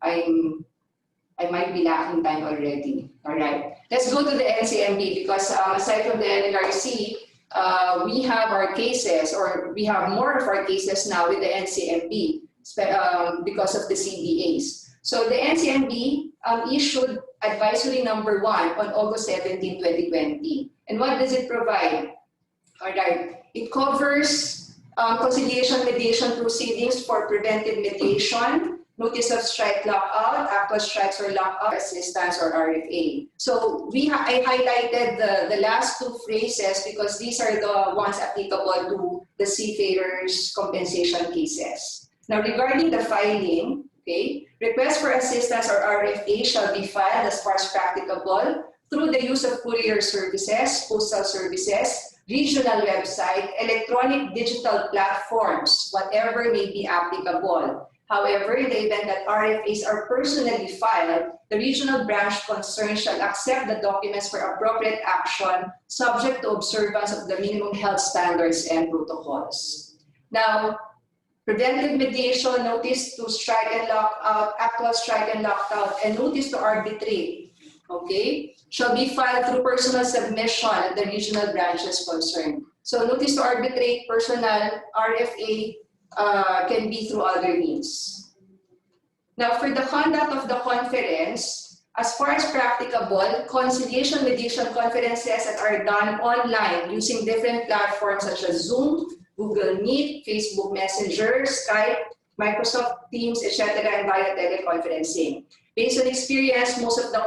I might be lacking time already. All right. Let's go to the NCMB because aside from the NLRC, we have our cases, or we have more of our cases now with the NCMB because of the CDAs. So the NCMB issued advisory number 1 on August 17, 2020. And what does it provide? All right. It covers conciliation mediation proceedings for preventive mediation, notice of strike lockout, actual strikes or lockout assistance or RFA. So I highlighted the last two phrases because these are the ones applicable to the Seafarers compensation cases. Now regarding the filing, okay, requests for assistance or RFA shall be filed as far as practicable through the use of courier services, postal services, regional website, electronic digital platforms, whatever may be applicable. However, in the event that RFAs are personally filed, the regional branch concerned shall accept the documents for appropriate action subject to observance of the minimum health standards and protocols. Now, preventive mediation, notice to strike and lockout, actual strike and lockout, and notice to arbitrate, okay, shall be filed through personal submission at the regional branches concerned. So notice to arbitrate, personal, RFA, can be through other means. Now, for the conduct of the conference, as far as practicable, conciliation mediation conferences that are done online using different platforms such as Zoom, Google Meet, Facebook Messenger, Skype, Microsoft Teams, etc., and via teleconferencing. Based on experience, most of the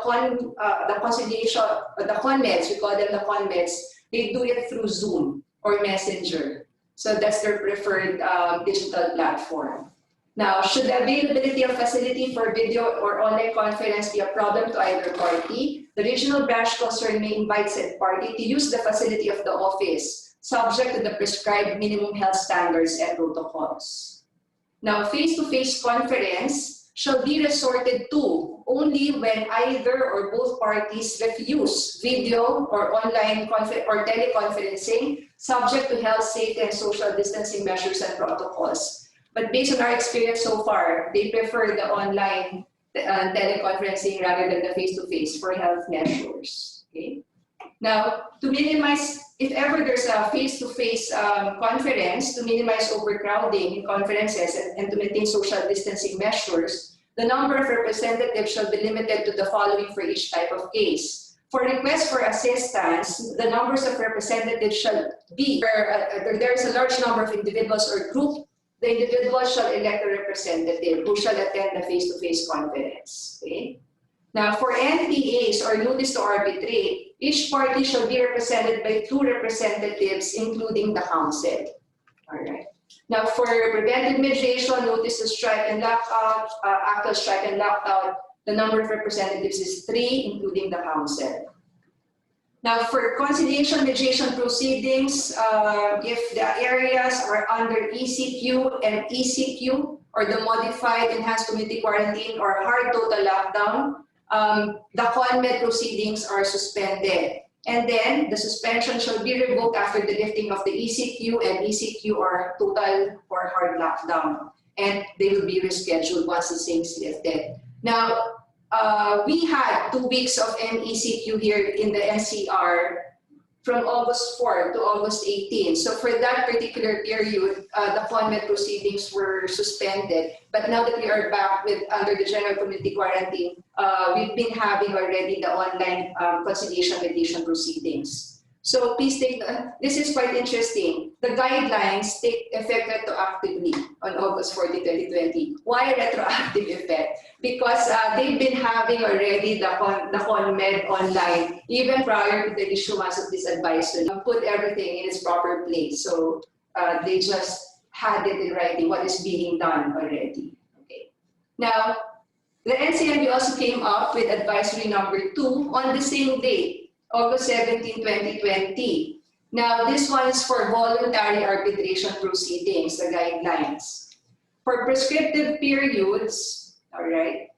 conciliation, the conmeds, we call them the conmeds, they do it through Zoom or Messenger. So that's their preferred digital platform. Now, should the availability of facility for video or online conference be a problem to either party, the regional branch concerned may invite said party to use the facility of the office, subject to the prescribed minimum health standards and protocols. Now, face-to-face conference shall be resorted to only when either or both parties refuse video or online or teleconferencing, subject to health, safety, and social distancing measures and protocols. But based on our experience so far, they prefer the online teleconferencing rather than the face-to-face for health measures. Okay. Now, to minimize, if ever there's a face-to-face conference, to minimize overcrowding in conferences and to maintain social distancing measures, the number of representatives shall be limited to the following for each type of case. For requests for assistance, the numbers of representatives shall be, where there is a large number of individuals or group, the individual shall elect a representative who shall attend the face-to-face conference. Okay? Now, for NPAs or notice to arbitrate, each party shall be represented by 2 representatives, including the council. All right. Now, for preventive mediation, notice to strike and lockout, actual strike and lockout, the number of representatives is 3, including the council. Now, for conciliation mediation proceedings, if the areas are under ECQ and ECQ, or the modified enhanced community quarantine or hard total lockdown, the CONMED proceedings are suspended. And then the suspension shall be revoked after the lifting of the ECQ and ECQ or total or hard lockdown. And they will be rescheduled once the same is lifted. Now, we had 2 weeks of MECQ here in the NCR from August 4 to August 18. So for that particular period, the convent proceedings were suspended. But now that we are back under the general community quarantine, we've been having already the online conciliation mediation proceedings. So please take, this is quite interesting. The guidelines take effect retroactively on August 14, 2020. Why retroactive effect? Because they've been having already the CONMED online, even prior to the issuance of this advisory, put everything in its proper place. So they just had it in writing, what is being done already. Okay. Now, the NCMB also came up with advisory number 2 on the same day, August 17, 2020. Now, this one is for voluntary arbitration proceedings, the guidelines. For prescriptive periods, all right,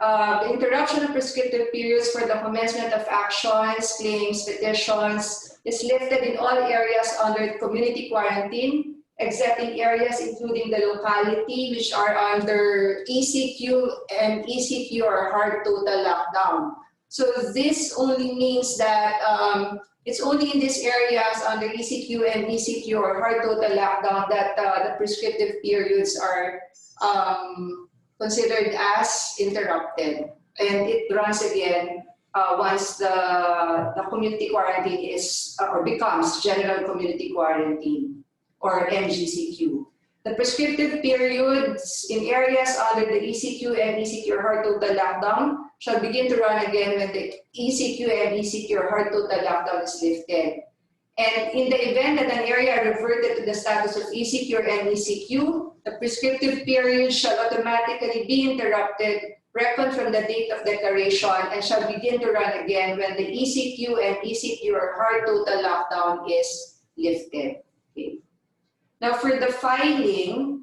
the interruption of prescriptive periods for the commencement of actions, claims, petitions is lifted in all areas under community quarantine, except in areas including the locality which are under ECQ and ECQ or hard total lockdown. So this only means that it's only in these areas under ECQ and ECQ or hard total lockdown that the prescriptive periods are considered as interrupted. And it runs again once the community quarantine is or becomes general community quarantine or MGCQ. The prescriptive periods in areas under the ECQ and ECQ or hard total lockdown shall begin to run again when the ECQ and ECQ or hard total lockdown is lifted. And in the event that an area reverted to the status of ECQ and ECQ, the prescriptive period shall automatically be interrupted, reckoned from the date of declaration, and shall begin to run again when the ECQ and ECQ or hard total lockdown is lifted. Okay. Now for the filing,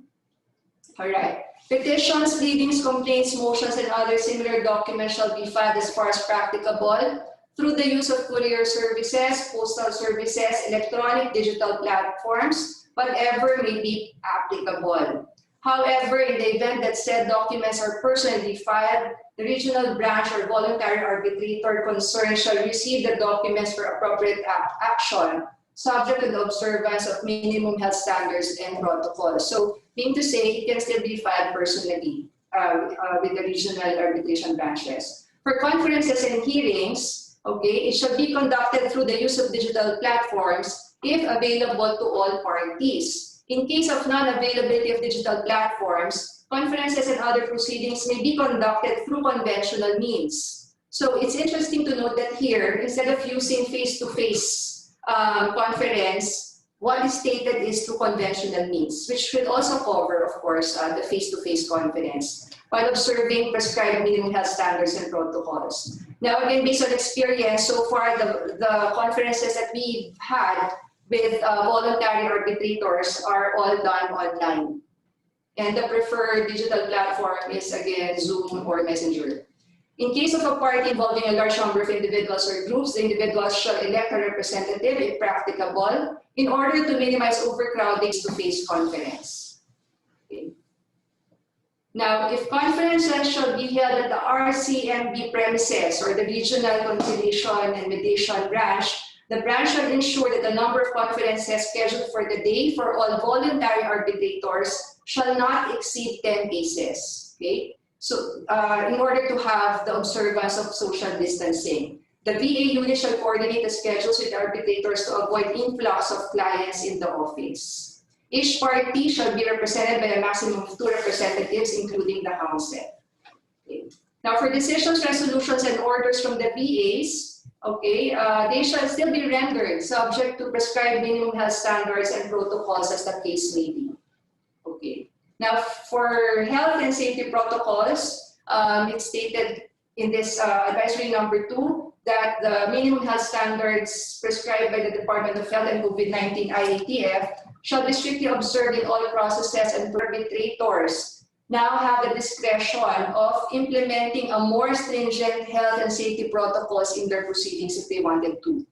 all right, petitions, pleadings, complaints, motions, and other similar documents shall be filed as far as practicable through the use of courier services, postal services, electronic digital platforms, whatever may be applicable. However, in the event that said documents are personally filed, the regional branch or voluntary arbitrator concerned shall receive the documents for appropriate action, subject to the observance of minimum health standards and protocols. So, meaning to say, it can still be filed personally with the regional arbitration branches. For conferences and hearings, okay, it shall be conducted through the use of digital platforms if available to all parties. In case of non-availability of digital platforms, conferences and other proceedings may be conducted through conventional means. So it's interesting to note that here, instead of using face-to-face conference, what is stated is through conventional means, which should also cover, of course, the face-to-face conference, while observing prescribed minimum health standards and protocols. Now, again, based on experience, so far the conferences that we've had with voluntary arbitrators are all done online. And the preferred digital platform is, again, Zoom or Messenger. In case of a party involving a large number of individuals or groups, the individuals shall elect a representative, if practicable, in order to minimize overcrowding face-to-face conference. Okay. Now, if conferences shall be held at the RCMB premises or the Regional Conciliation and Mediation Branch, the branch shall ensure that the number of conferences scheduled for the day for all voluntary arbitrators shall not exceed 10 cases. Okay? So, in order to have the observance of social distancing, the VA unit shall coordinate the schedules with arbitrators to avoid influx of clients in the office. Each party shall be represented by a maximum of 2 representatives, including the counsel. Okay. Now, for decisions, resolutions, and orders from the VAs, okay, they shall still be rendered subject to prescribed minimum health standards and protocols as the case may be. Okay. Now, for health and safety protocols, it's stated in this advisory number 2 that the minimum health standards prescribed by the Department of Health and Covid-19 IATF shall be strictly observed in all processes, and arbitrators now have the discretion of implementing a more stringent health and safety protocols in their proceedings if they wanted to.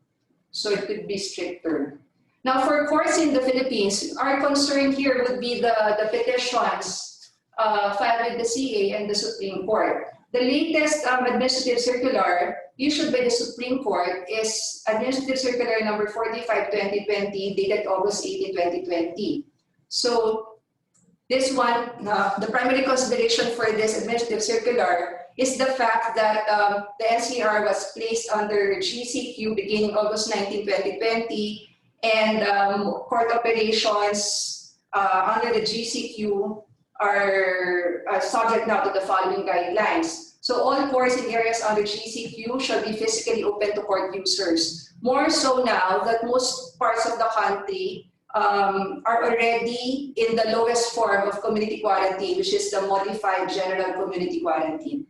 So it could be stricter. Now, for courts in the Philippines, our concern here would be the petitions filed with the CA and the Supreme Court. The latest administrative circular issued by the Supreme Court is Administrative Circular number 45/2020, dated August 18, 2020. So this one, the primary consideration for this administrative circular is the fact that the NCR was placed under GCQ beginning August 19, 2020, and court operations under the GCQ are subject now to the following guidelines. So all courts in areas under GCQ shall be physically open to court users. More so now that most parts of the country are already in the lowest form of community quarantine, which is the modified general community quarantine.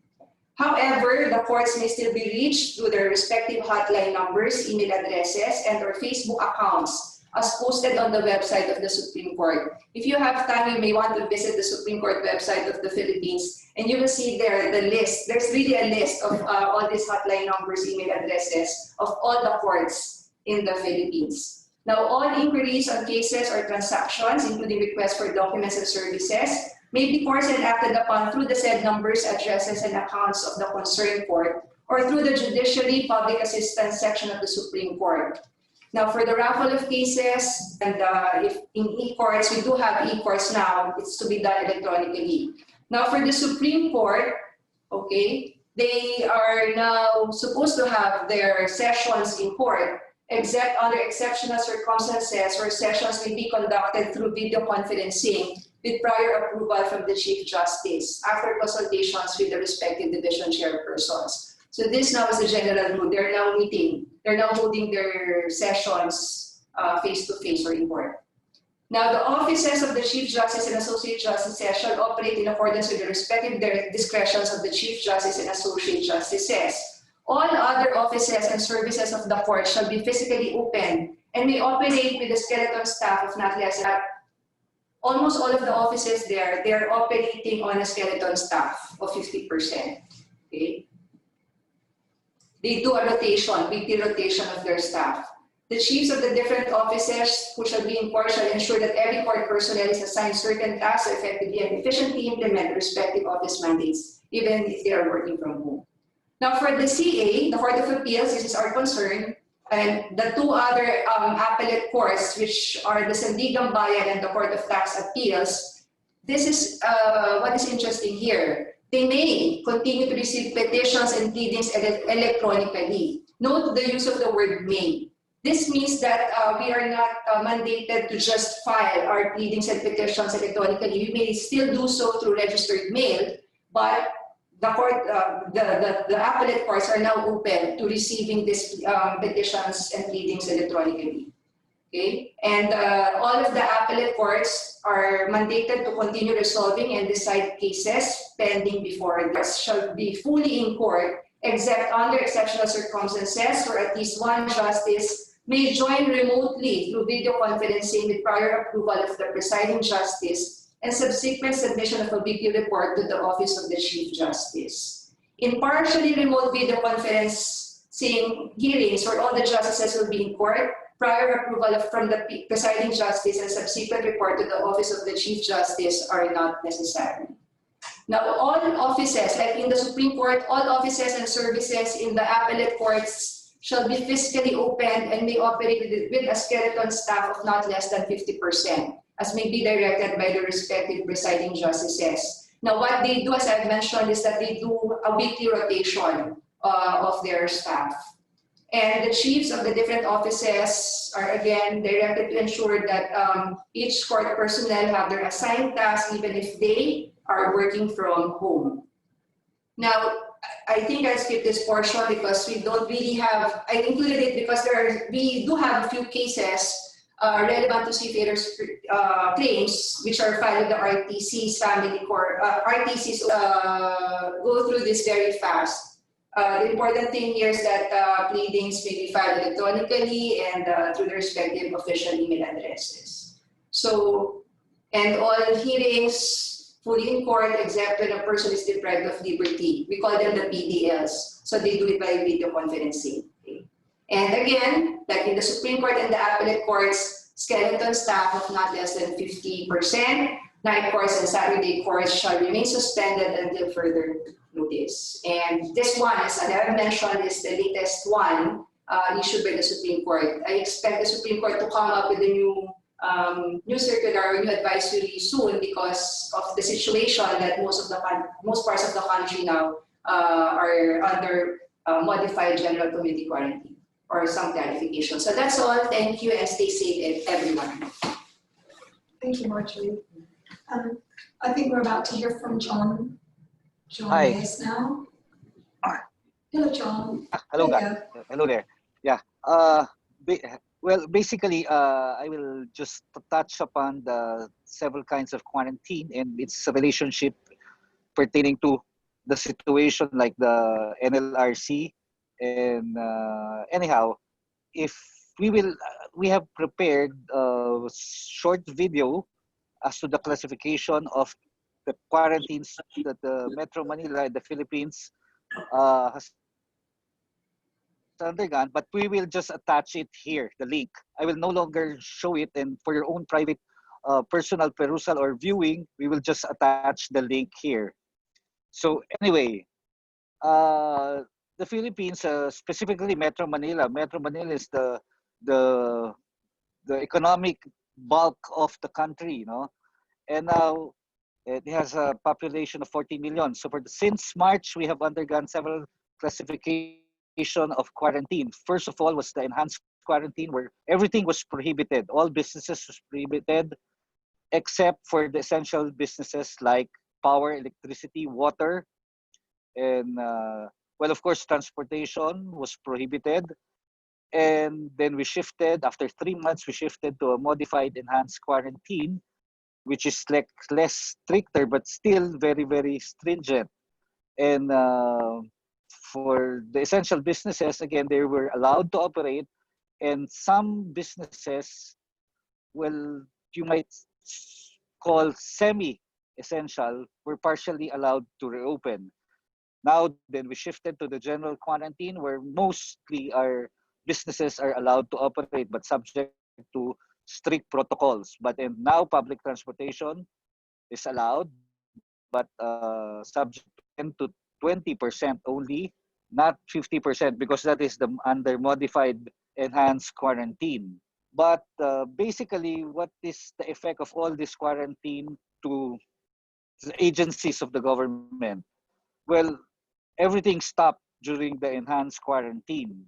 However, the courts may still be reached through their respective hotline numbers, email addresses, and or Facebook accounts as posted on the website of the Supreme Court. If you have time, you may want to visit the Supreme Court website of the Philippines, and you will see there the list. There's really a list of all these hotline numbers, email addresses of all the courts in the Philippines. Now, all inquiries on cases or transactions, including requests for documents and services, may be course and acted upon through the said numbers, addresses, and accounts of the concerned court, or through the Judiciary Public Assistance section of the Supreme Court. Now, for the raffle of cases, and if in e-courts, we do have e-courts now, it's to be done electronically. Now, for the Supreme Court, okay, they are now supposed to have their sessions in court, except under exceptional circumstances where sessions may be conducted through video conferencing with prior approval from the Chief Justice after consultations with the respective division chairpersons. So this now is the general rule. They're now meeting. They're now holding their sessions face-to-face or in court. Now, the offices of the Chief Justice and Associate Justices shall operate in accordance with the respective discretions of the Chief Justice and Associate Justices. All other offices and services of the court shall be physically open and may operate with a skeleton staff of not less than almost all of the offices there, they're operating on a skeleton staff of 50%. Okay? They do a rotation, weekly rotation of their staff. The chiefs of the different offices who shall be in court shall ensure that every court personnel is assigned certain tasks to effectively and efficiently implement respective office mandates, even if they are working from home. Now, for the CA, the Court of Appeals, this is our concern, and the two other appellate courts, which are the Sandigan Bayan and the Court of Tax Appeals, this is what is interesting here. They may continue to receive petitions and pleadings electronically. Note the use of the word may. This means that we are not mandated to just file our pleadings and petitions electronically. We may still do so through registered mail, but the court, the appellate courts are now open to receiving these petitions and pleadings electronically. Okay, and all of the appellate courts are mandated to continue resolving and decide cases pending before this shall be fully in court, except under exceptional circumstances where at least one justice may join remotely through video conferencing with prior approval of the presiding justice and subsequent submission of a weekly report to the Office of the Chief Justice. In partially remote video conferencing hearings where all the justices will be in court, prior approval from the presiding justice and subsequent report to the Office of the Chief Justice are not necessary. Now, all offices, like in the Supreme Court, all offices and services in the appellate courts shall be physically opened and may operate with a skeleton staff of not less than 50%, as may be directed by the respective presiding justices. Now, what they do, as I've mentioned, is that they do a weekly rotation of their staff. And the chiefs of the different offices are again directed to ensure that each court personnel have their assigned tasks, even if they are working from home. Now, I think I skipped this portion because we don't really have, I included it because we do have a few cases relevant to Seafarers claims, which are filed with the RTC's family court. RTCs go through this very fast. The important thing here is that pleadings may be filed electronically and through the respective official email addresses. So, and all hearings fully in court except when a person is deprived of liberty. We call them the PDLs. So they do it by video conferencing. Okay. And again, like in the Supreme Court and the appellate courts, skeleton staff of not less than 50%. night course and Saturday course shall remain suspended until further notice. And this one, as I have mentioned, is the latest one issued by the Supreme Court. I expect the Supreme Court to come up with a new circular or new advisory soon because of the situation that most parts of the country now are under modified general community quarantine or some clarification. So that's all. Thank you and stay safe, everyone. Thank you, Marjorie. I think we're about to hear from John Hi. Reyes now. Hello, John. Hello, There guys. Hello there. Yeah. Well, basically, I will just touch upon the several kinds of quarantine and its relationship pertaining to the situation like the NLRC. And anyhow, if we have prepared a short video as to the classification of the quarantines that the Metro Manila in the Philippines has undergone, but we will just attach it here, the link. I will no longer show it, and for your own private personal perusal or viewing, we will just attach the link here. So anyway, the Philippines, specifically Metro Manila. Metro Manila is the economic bulk of the country, you know, and now it has a population of 40 million. So since March, we have undergone several classification of quarantine. First of all was the enhanced quarantine where everything was prohibited. All businesses was prohibited except for the essential businesses like power, electricity, water, and well, of course, transportation was prohibited. And then we shifted, after 3 months, we shifted to a modified enhanced quarantine, which is like less stricter, but still very, very stringent. And for the essential businesses, again, they were allowed to operate. And some businesses, well, you might call semi-essential, were partially allowed to reopen. Now, then we shifted to the general quarantine where mostly our businesses are allowed to operate but subject to strict protocols. But and now public transportation is allowed, but subject to 20% only, not 50% because that is the under modified enhanced quarantine. But basically, what is the effect of all this quarantine to the agencies of the government? Well, everything stopped during the enhanced quarantine.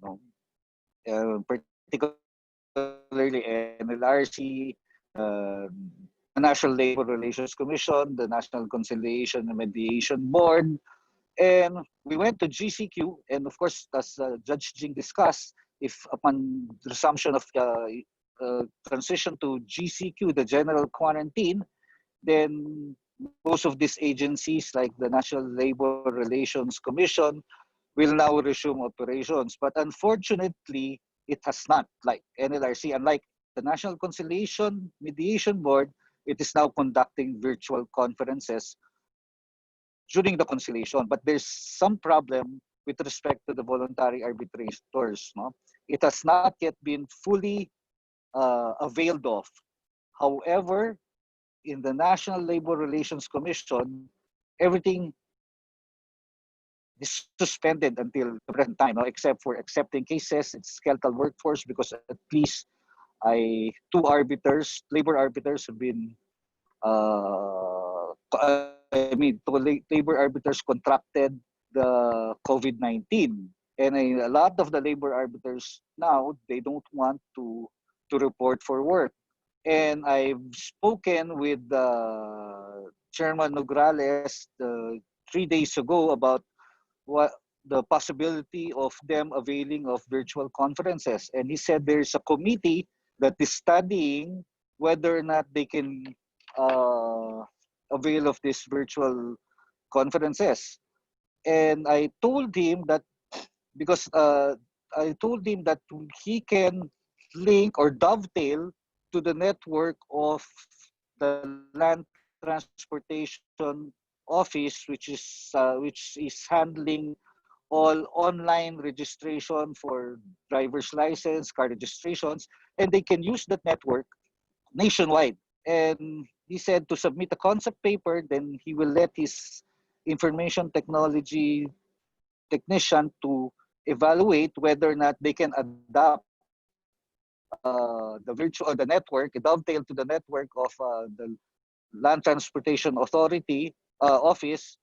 Particularly NLRC, the National Labor Relations Commission, the National Conciliation and Mediation Board, and we went to GCQ. And of course, as Judge Jing discussed, if upon resumption of transition to GCQ, the general quarantine, then most of these agencies like the National Labor Relations Commission will now resume operations. But unfortunately, it has not, like NLRC, unlike the National Conciliation Mediation Board, it is now conducting virtual conferences during the conciliation. But there's some problem with respect to the voluntary arbitrators. No? It has not yet been fully availed of. However, in the National Labor Relations Commission, everything is suspended until the present time, no? Except for accepting cases. It's skeletal workforce because at least two arbiters, labor arbiters have been, two labor arbiters contracted the COVID-19. And a lot of the labor arbiters now, they don't want to report for work. And I've spoken with Chairman Nograles 3 days ago about what the possibility of them availing of virtual conferences. And he said there's a committee that is studying whether or not they can avail of these virtual conferences. And I told him that because I told him that he can link or dovetail to the network of the Land Transportation Office, which is handling all online registration for driver's license, car registrations, and they can use that network nationwide. And he said to submit a concept paper, then he will let his information technology technician to evaluate whether or not they can adopt the virtual, the network, dovetail to the network of the Land Transportation Authority office,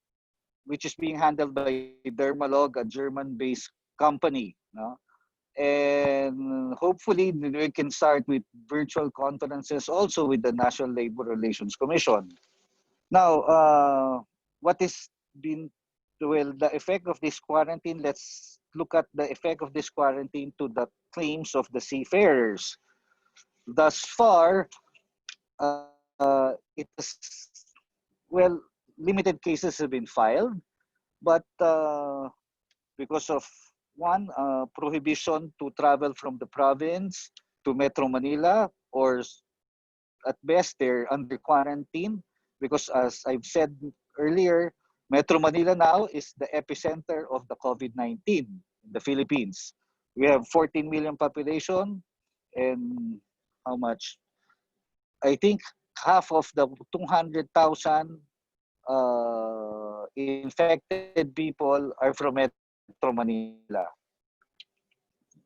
which is being handled by Dermalog, a German-based company. No? And hopefully we can start with virtual conferences also with the National Labor Relations Commission. Now, what is been, well, the effect of this quarantine, let's look at the effect of this quarantine to the claims of the seafarers. Thus far, it is, well, limited cases have been filed, but because of one, prohibition to travel from the province to Metro Manila, or at best they're under quarantine, because as I've said earlier, Metro Manila now is the epicenter of the COVID-19 in the Philippines. We have 14 million population, and how much? I think half of the 200,000 infected people are from Metro Manila.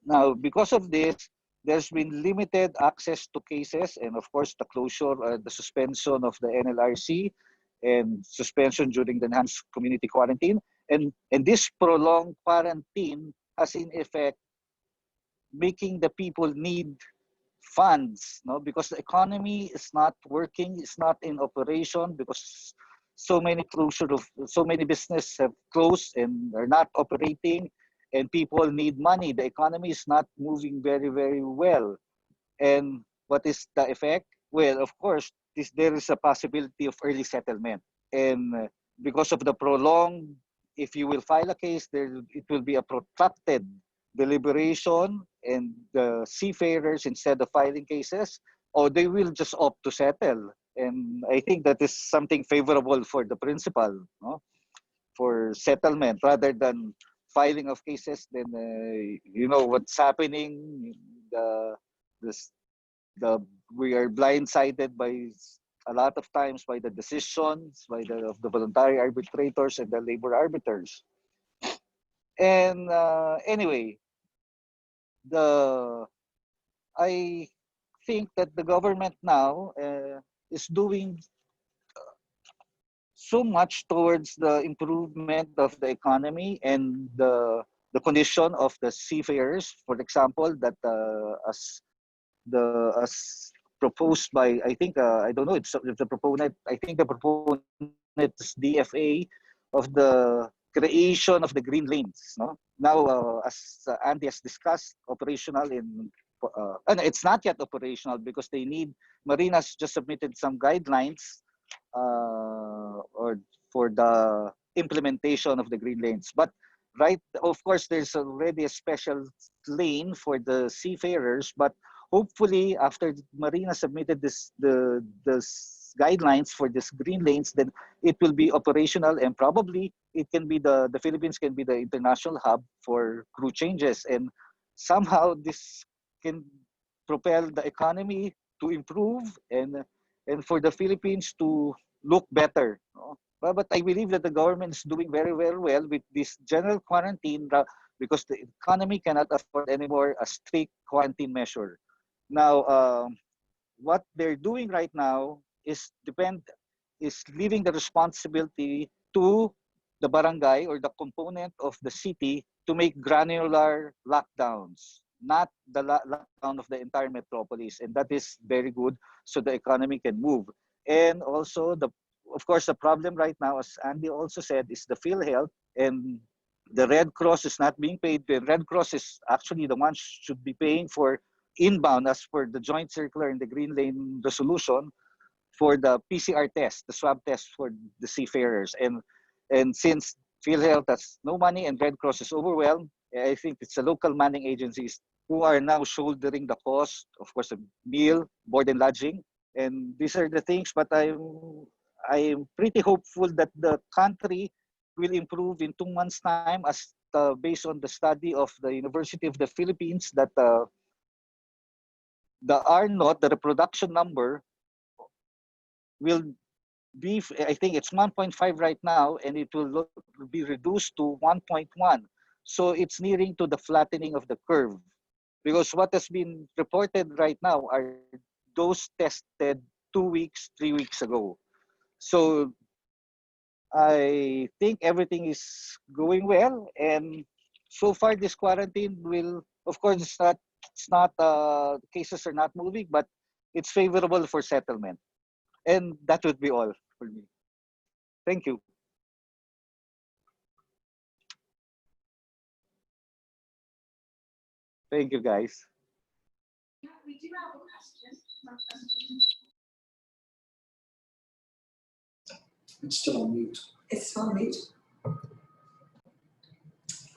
Now, because of this, there's been limited access to cases, and of course, the closure, the suspension of the NLRC, and suspension during the enhanced community quarantine. And this prolonged quarantine has in effect making the people need funds, no? Because the economy is not working, it's not in operation, because so many businesses have closed and are not operating, and people need money. The economy is not moving very, very well. And what is the effect? Well, of course, there is a possibility of early settlement. And because of the prolonged, if you will file a case, it will be a protracted deliberation, and the seafarers, instead of filing cases, or they will just opt to settle. And I think that is something favorable for the principal, no? For settlement rather than filing of cases. Then you know what's happening. We are blindsided by a lot of times by the decisions of the voluntary arbitrators and the labor arbiters. And anyway, I think that the government now is doing so much towards the improvement of the economy and the condition of the seafarers. For example, that as proposed by, I think, I don't know if the proponent, I think the proponent is DFA, of the creation of the green lanes. No? Now, as Andy has discussed, operational in, no, it's not yet operational because they need, Marinas just submitted some guidelines or for the implementation of the green lanes. But right, of course, there's already a special lane for the seafarers, but hopefully after Marina submitted the guidelines for this green lanes, then it will be operational, and probably it can be the Philippines can be the international hub for crew changes, and somehow this can propel the economy to improve and for the Philippines to look better. No? But I believe that the government is doing very, very well with this general quarantine because the economy cannot afford anymore a strict quarantine measure. Now, what they're doing right now is leaving the responsibility to the barangay or the component of the city to make granular lockdowns, not the lockdown of the entire metropolis, and that is very good so the economy can move. And also, of course, the problem right now, as Andy also said, is the PhilHealth, and the Red Cross is not being paid. The Red Cross is actually the one should be paying for inbound, as per the joint circular in the Green Lane resolution, for the PCR test, the swab test for the seafarers. And since PhilHealth has no money and Red Cross is overwhelmed, I think it's the local manning agencies who are now shouldering the cost, of course, of meal, board and lodging. And these are the things, but I'm pretty hopeful that the country will improve in 2 months' time, as based on the study of the University of the Philippines, that the R0, the reproduction number will be, I think it's 1.5 right now, and it will be reduced to 1.1. So it's nearing to the flattening of the curve, because what has been reported right now are those tested 2 weeks, 3 weeks ago. So I think everything is going well, and so far this quarantine will, of course, cases are not moving, but it's favorable for settlement. And that would be all for me. Thank you. Thank you, guys. Yeah, we do have a question. It's still on mute. It's on mute.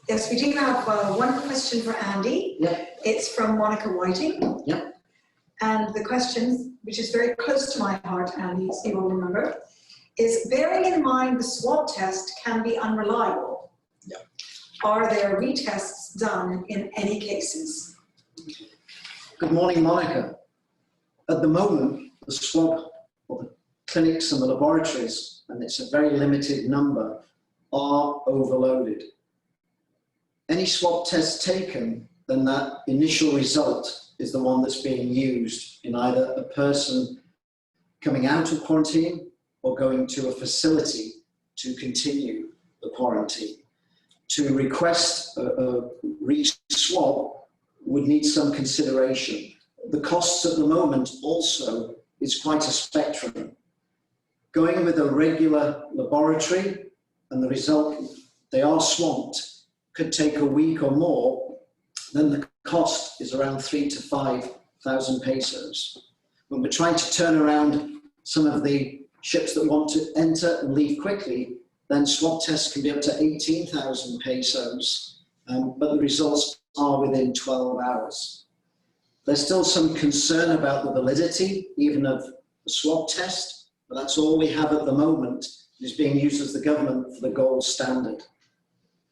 Yes, we do have one question for Andy. Yeah. It's from Monica Whiting. Yeah. And the question, which is very close to my heart, Andy, as you will remember, is bearing in mind the swab test can be unreliable. Yeah. Are there retests done in any cases? Good morning, Monica. At the moment, the swab, or the clinics and the laboratories, and it's a very limited number, are overloaded. Any swab test taken, then that initial result is the one that's being used in either a person coming out of quarantine or going to a facility to continue the quarantine. To request a re-swab would need some consideration. The costs at the moment also is quite a spectrum. Going with a regular laboratory and the result, they are swamped, could take a week or more, then the cost is around 3,000 to 5,000 pesos. When we're trying to turn around some of the ships that want to enter and leave quickly, then swab tests can be up to 18,000 pesos, but the results are within 12 hours. There's still some concern about the validity, even of the swab test, but that's all we have at the moment. It is being used as the government for the gold standard.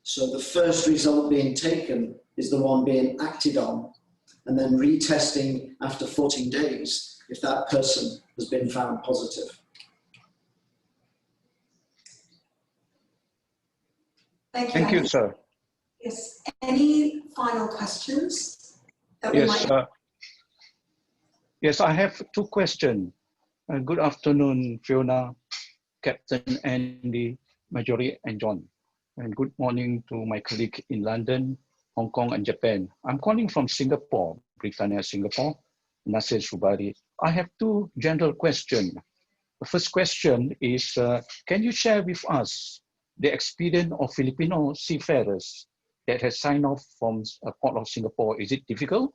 So the first result being taken is the one being acted on, and then retesting after 14 days if that person has been found positive. Thank you. Thank you, sir. Yes. Any final questions that we Yes, might? yes, I have two questions. Good afternoon, Fiona, Captain Andy, Marjorie, and John. And good morning to my colleague in London, Hong Kong, and Japan. I'm calling from Singapore, Britannia, Singapore, Nasir Subari. I have two general questions. The first question is, can you share with us the experience of Filipino seafarers that has signed off from a port of Singapore? Is it difficult?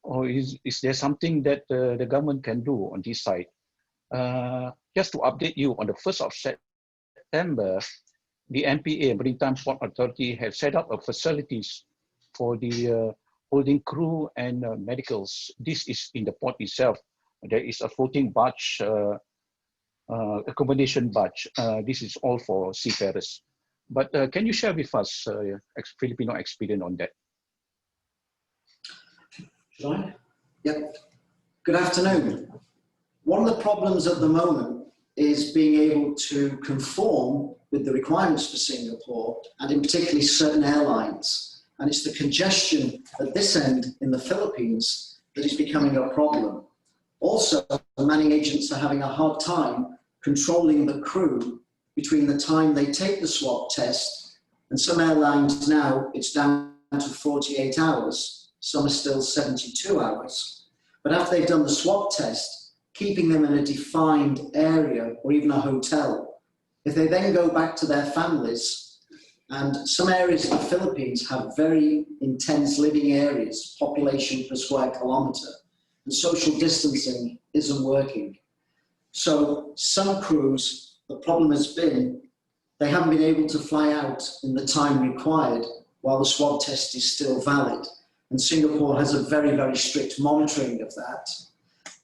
Or is there something that the government can do on this side? Just to update you, on the 1st of September, the MPA, Maritime Port Authority, have set up a facilities for the holding crew and medicals. This is in the port itself. There is a floating barge, accommodation barge. This is all for seafarers. But can you share with us Filipino experience on that? Should I? Yep. Good afternoon. One of the problems at the moment is being able to conform with the requirements for Singapore, and in particularly certain airlines. And it's the congestion at this end in the Philippines that is becoming a problem. Also, the manning agents are having a hard time controlling the crew between the time they take the swab test, and some airlines now, it's down to 48 hours. Some are still 72 hours. But after they've done the swab test, keeping them in a defined area or even a hotel, if they then go back to their families, and some areas of the Philippines have very intense living areas, population per square kilometre, and social distancing isn't working. So some crews, the problem has been they haven't been able to fly out in the time required while the swab test is still valid. And Singapore has a very, very strict monitoring of that.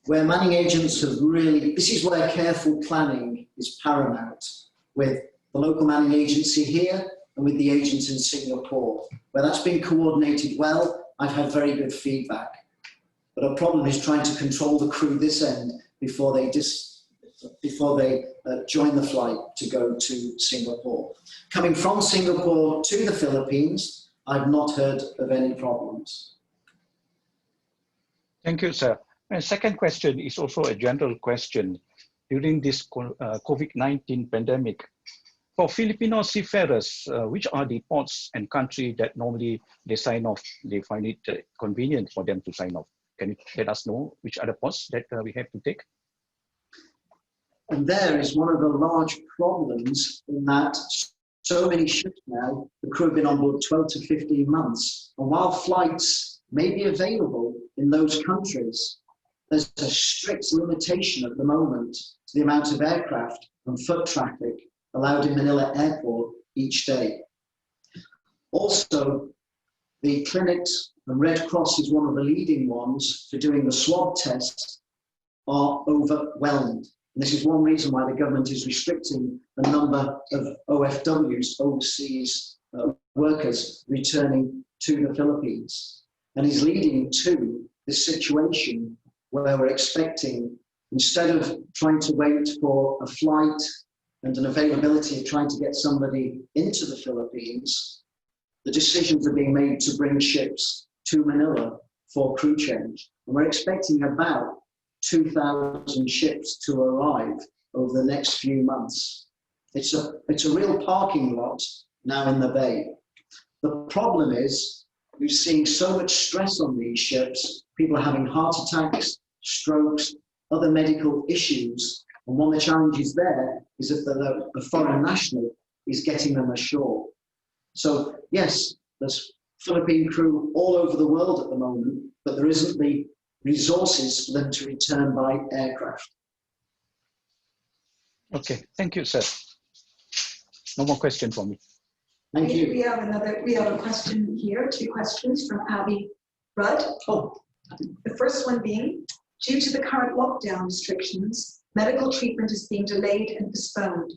Where manning agents have really, this is where careful planning is paramount, with the local manning agency here and with the agents in Singapore. Where that's been coordinated well, I've had very good feedback. But our problem is trying to control the crew this end before they before they join the flight to go to Singapore. Coming from Singapore to the Philippines, I've not heard of any problems. Thank you, sir. And second question is also a general question. During this COVID-19 pandemic, for Filipino seafarers, which are the ports and countries that normally they sign off, they find it convenient for them to sign off? Can you let us know which are the ports that we have to take? And there is one of the large problems in that so many ships now, the crew have been on board 12 to 15 months. And while flights may be available in those countries, there's a strict limitation at the moment to the amount of aircraft and foot traffic allowed in Manila Airport each day. Also, the clinics, and Red Cross is one of the leading ones for doing the swab tests, are overwhelmed. And this is one reason why the government is restricting the number of OFWs, overseas workers, returning to the Philippines. And is leading to this situation where we're expecting, instead of trying to wait for a flight and an availability of trying to get somebody into the Philippines, the decisions are being made to bring ships to Manila for crew change. And we're expecting about 2,000 ships to arrive over the next few months. It's a real parking lot now in the bay. The problem is we're seeing so much stress on these ships. People are having heart attacks, strokes, other medical issues. And one of the challenges there is if the foreign national is getting them ashore. So yes, there's Philippine crew all over the world at the moment, but there isn't the resources for them to return by aircraft. Okay, thank you, sir. No more question for me. Thank you. We have a question here, two questions from Abby Rudd. Oh. The first one being, due to the current lockdown restrictions, medical treatment is being delayed and postponed.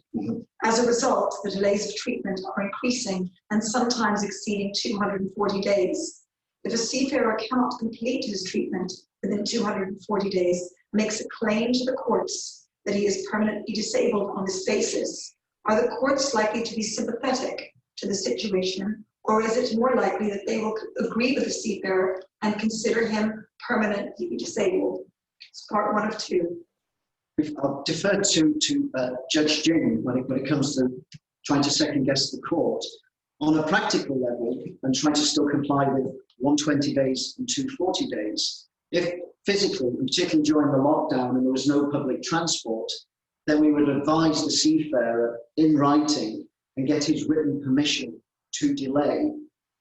As a result, the delays of treatment are increasing and sometimes exceeding 240 days. If a seafarer cannot complete his treatment within 240 days, makes a claim to the courts that he is permanently disabled on this basis, are the courts likely to be sympathetic to the situation, or is it more likely that they will agree with the seafarer and consider him permanently disabled? It's part one of two. I'll defer to Judge Jing when it comes to trying to second guess the court. On a practical level, and trying to still comply with 120 days and 240 days, if physically, and particularly during the lockdown and there was no public transport, then we would advise the seafarer in writing and get his written permission to delay.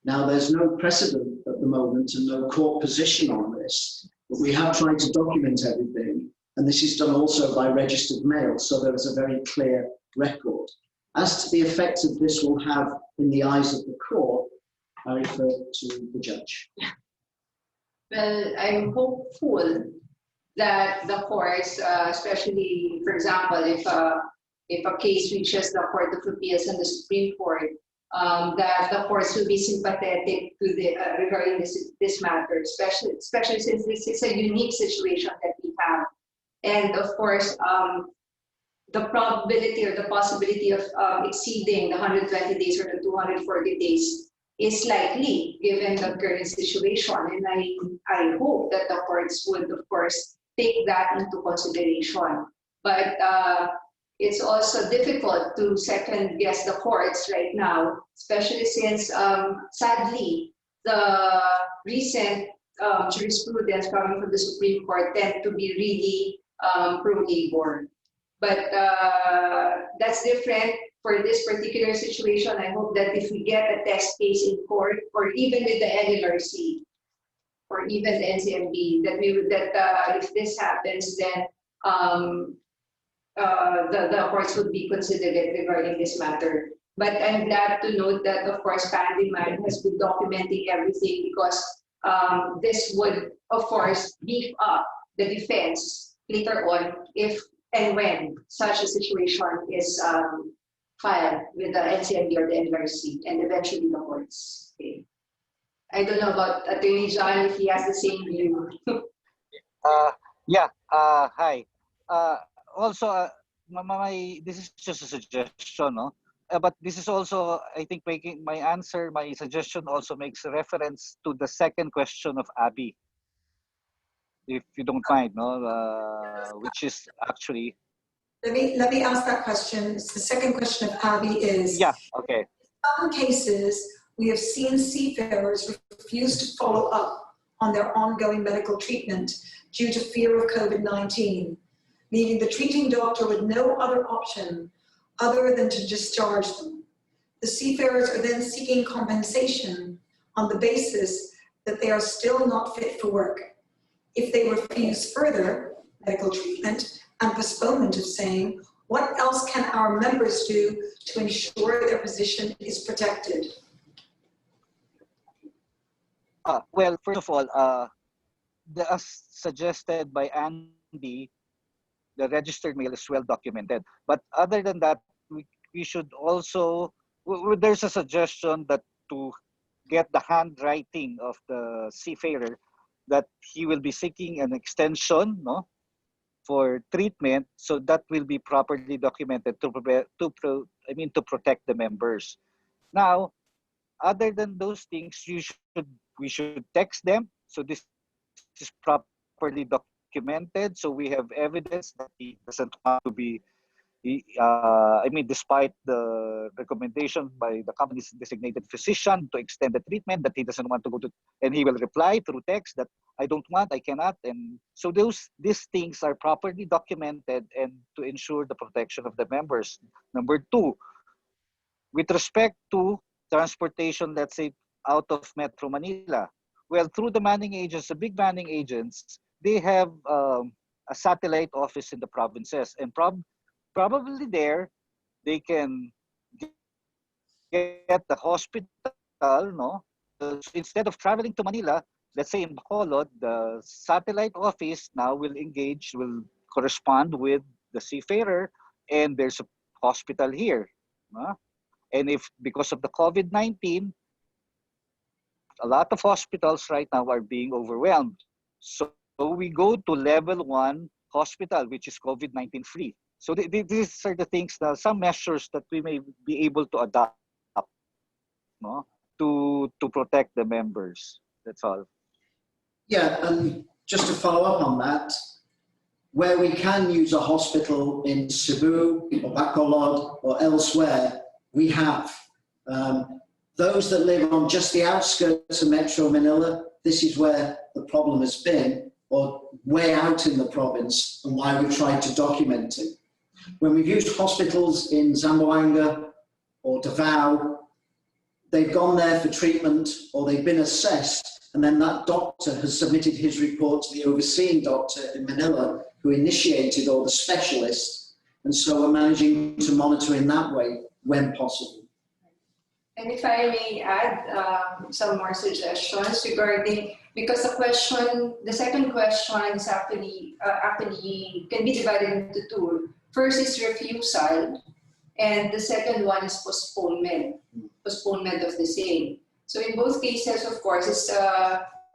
Now, there's no precedent at the moment and no court position on this, but we have tried to document everything, and this is done also by registered mail, so there is a very clear record. As to the effect of this will have in the eyes of the court, I refer to the judge. Well, I'm hopeful that the courts, especially, for example, if a case reaches the Court of Appeals and the Supreme Court, that the courts will be sympathetic to the regarding this matter, especially since this is a unique situation that we have, and of course, the probability or the possibility of exceeding the 120 days or the 240 days is likely given the current situation, and I hope that the courts would, of course, take that into consideration. But it's also difficult to second guess the courts right now, especially since sadly the recent jurisprudence coming from the Supreme Court tend to be really pro-labor. But that's different for this particular situation. I hope that if we get a test case in court, or even with the NLRC, or even the NCMB, that if this happens, then the courts would be considerate regarding this matter. But I'm glad to note that, of course, Pandiman has been documenting everything, because this would, of course, beef up the defense later on if and when such a situation is filed with the NCMB or the NLRC, and eventually the courts. Okay. I don't know about Attorney John, if he has the same view. Hi. also, this is just a suggestion, no? But this is also, I think, making my suggestion also makes a reference to the second question of Abby, if you don't mind, no? Which is actually, Let me ask that question. The second question of Abby is, yeah, okay. in some cases, we have seen seafarers refuse to follow up on their ongoing medical treatment due to fear of COVID-19, leaving the treating doctor with no other option other than to discharge them. The seafarers are then seeking compensation on the basis that they are still not fit for work. If they refuse further medical treatment and postponement of same, what else can our members do to ensure their position is protected? Well, first of all, as suggested by Andy, the registered mail is well documented. But other than that, we should also, there's a suggestion that to get the handwriting of the seafarer, that he will be seeking an extension, no, for treatment, so that will be properly documented to protect the members. Now, other than those things, we should text them. So this is properly documented. So we have evidence that he doesn't want to be, despite the recommendation by the company's designated physician to extend the treatment, that he doesn't want to go to, and he will reply through text that I don't want, I cannot. And so these things are properly documented and to ensure the protection of the members. Number two, with respect to transportation, let's say out of Metro Manila, well, through the manning agents, the big manning agents, they have a satellite office in the provinces, and probably there they can get the hospital, no? So instead of traveling to Manila, let's say in Bacolod, the satellite office now will correspond with the seafarer, and there's a hospital here. No? And if because of the COVID-19, a lot of hospitals right now are being overwhelmed. So we go to level 1 hospital, which is COVID-19 free. So these are the things, some measures that we may be able to adopt, no, to protect the members. That's all. Yeah, and just to follow up on that, where we can use a hospital in Cebu or Bacolod or elsewhere, we have. Those that live on just the outskirts of Metro Manila, this is where the problem has been, or way out in the province, and why we've tried to document it. When we've used hospitals in Zamboanga or Davao, they've gone there for treatment or they've been assessed, and then that doctor has submitted his report to the overseeing doctor in Manila who initiated, or the specialist, and so we're managing to monitor in that way when possible. And if I may add some more suggestions regarding, because the second question is actually can be divided into two. First is refusal, and the second one is postponement of the same. So in both cases, of course,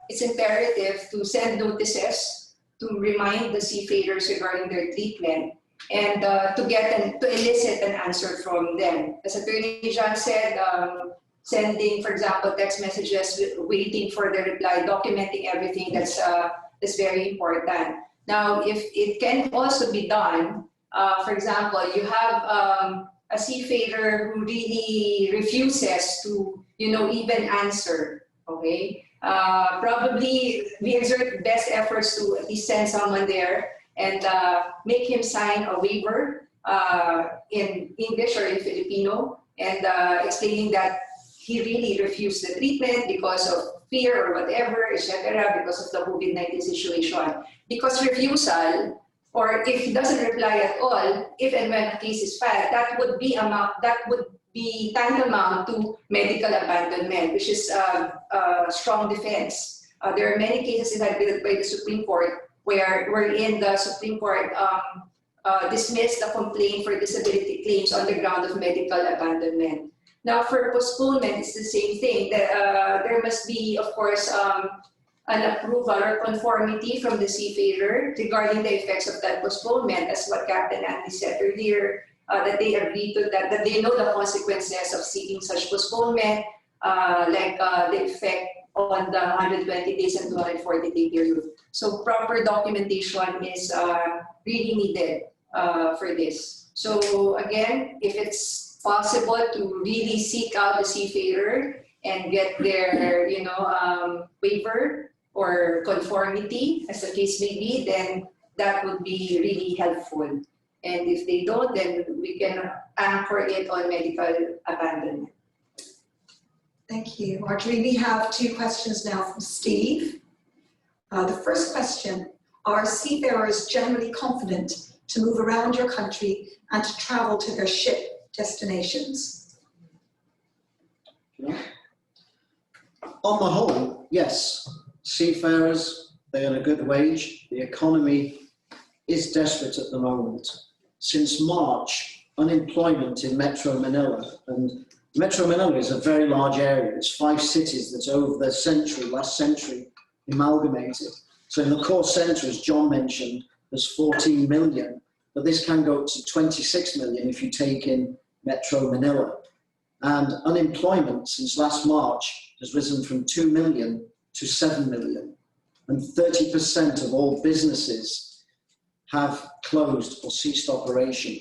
it's imperative to send notices to remind the seafarers regarding their treatment, and to elicit an answer from them. As Attorney John said, sending, for example, text messages, waiting for the reply, documenting everything, that's very important. Now, if it can also be done, for example, you have a seafarer who really refuses to, even answer, okay? Probably we exert best efforts to at least send someone there and make him sign a waiver in English or in Filipino, and explaining that he really refused the treatment because of fear or whatever, etc., because of the COVID-19 situation. Because refusal, or if he doesn't reply at all, if and when a case is filed, that would be tantamount to medical abandonment, which is a strong defense. There are many cases decided by the Supreme Court wherein the Supreme Court dismissed the complaint for disability claims on the ground of medical abandonment. Now, for postponement, it's the same thing. There must be, of course, an approval or conformity from the seafarer regarding the effects of that postponement, as what Captain Atty said earlier, that they agree to that they know the consequences of seeking such postponement, like the effect on the 120 days and 240-day period. So proper documentation is really needed for this. So again, if it's possible to really seek out the seafarer and get their, waiver or conformity, as the case may be, then that would be really helpful. And if they don't, then we can anchor it on medical abandonment. Thank you, Marjorie. We have 2 questions now from Steve. The first question, are seafarers generally confident to move around your country and to travel to their ship destinations? On the whole, yes. Seafarers, they earn a good wage. The economy is desperate at the moment. Since March, unemployment in Metro Manila, and Metro Manila is a very large area. It's 5 cities that over the last century, amalgamated. So in the core centre, as John mentioned, there's 14 million, but this can go up to 26 million if you take in Metro Manila. And unemployment since last March has risen from 2 million to 7 million. And 30% of all businesses have closed or ceased operation.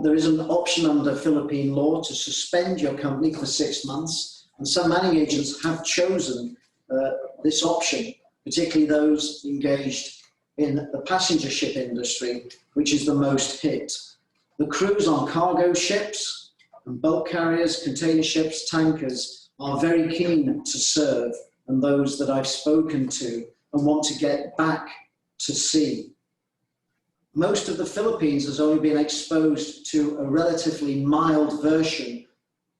There is an option under Philippine law to suspend your company for 6 months, and some manning agents have chosen this option, particularly those engaged in the passenger ship industry, which is the most hit. The crews on cargo ships and bulk carriers, container ships, tankers are very keen to serve, and those that I've spoken to and want to get back to sea. Most of the Philippines has only been exposed to a relatively mild version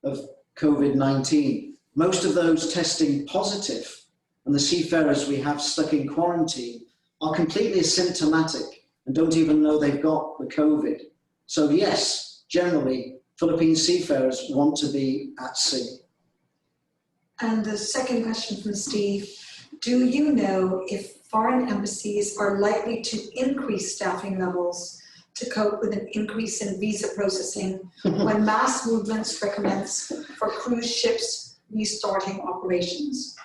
of COVID-19. Most of those testing positive, and the seafarers we have stuck in quarantine, are completely asymptomatic and don't even know they've got the COVID. So yes, generally, Philippine seafarers want to be at sea. And the second question from Steve, do you know if foreign embassies are likely to increase staffing levels to cope with an increase in visa processing when mass movements recommence for cruise ships restarting operations?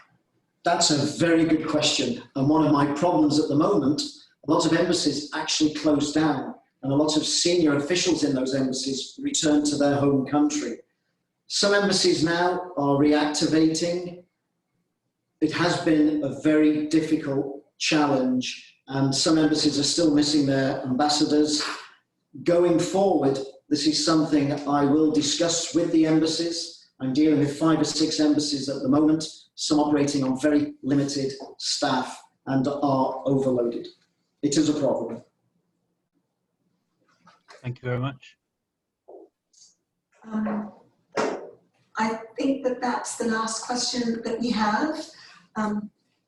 That's a very good question. And one of my problems at the moment, a lot of embassies actually closed down and a lot of senior officials in those embassies returned to their home country. Some embassies now are reactivating. It has been a very difficult challenge, and some embassies are still missing their ambassadors. Going forward, this is something I will discuss with the embassies. I'm dealing with 5 or 6 embassies at the moment, some operating on very limited staff and are overloaded. It is a problem. Thank you very much. I think that that's the last question that we have.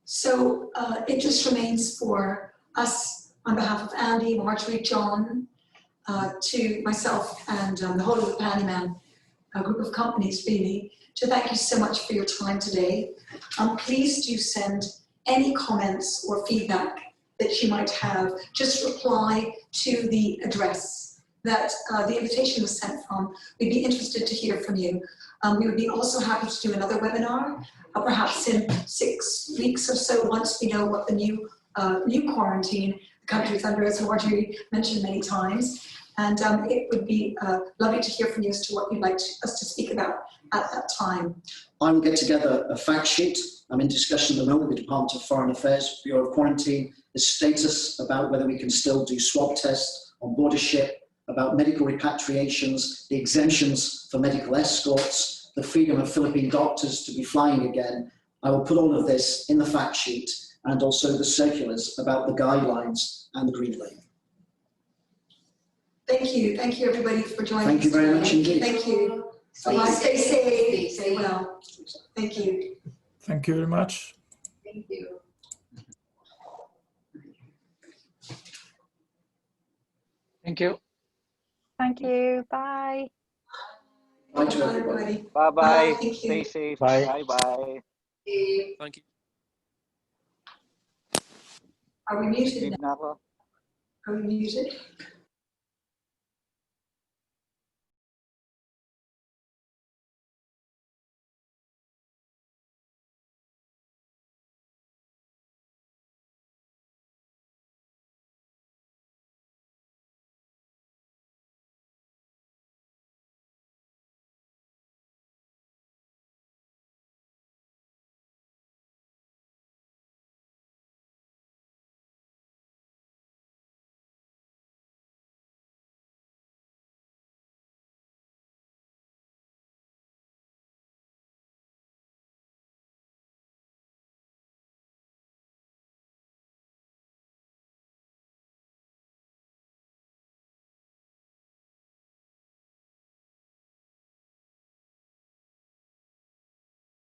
So it just remains for us, on behalf of Andy, Marjorie, John, to myself and the whole of the Pandiman group of companies, really, to thank you so much for your time today. Please do send any comments or feedback that you might have. Just reply to the address that the invitation was sent from. We'd be interested to hear from you. We would be also happy to do another webinar, perhaps in 6 weeks or so, once we know what the new quarantine the country is under, as Marjorie mentioned many times. And it would be lovely to hear from you as to what you'd like us to speak about at that time. I will get together a fact sheet. I'm in discussion at the moment with the Department of Foreign Affairs, Bureau of Quarantine, the status about whether we can still do swab tests on board a ship, about medical repatriations, the exemptions for medical escorts, the freedom of Philippine doctors to be flying again. I will put all of this in the fact sheet and also the circulars about the guidelines and the green lane. Thank you. Thank you, everybody, for joining us. Thank you very much indeed. Thank you. Stay safe. Stay well. Thank you. Thank you very much. Thank you. Thank you. Thank you. Bye. Bye to everybody. Bye-bye. Thank you. Stay safe. Bye. Bye-bye. Okay. Thank you. Are we muted Mute now? na ako. Are we muted?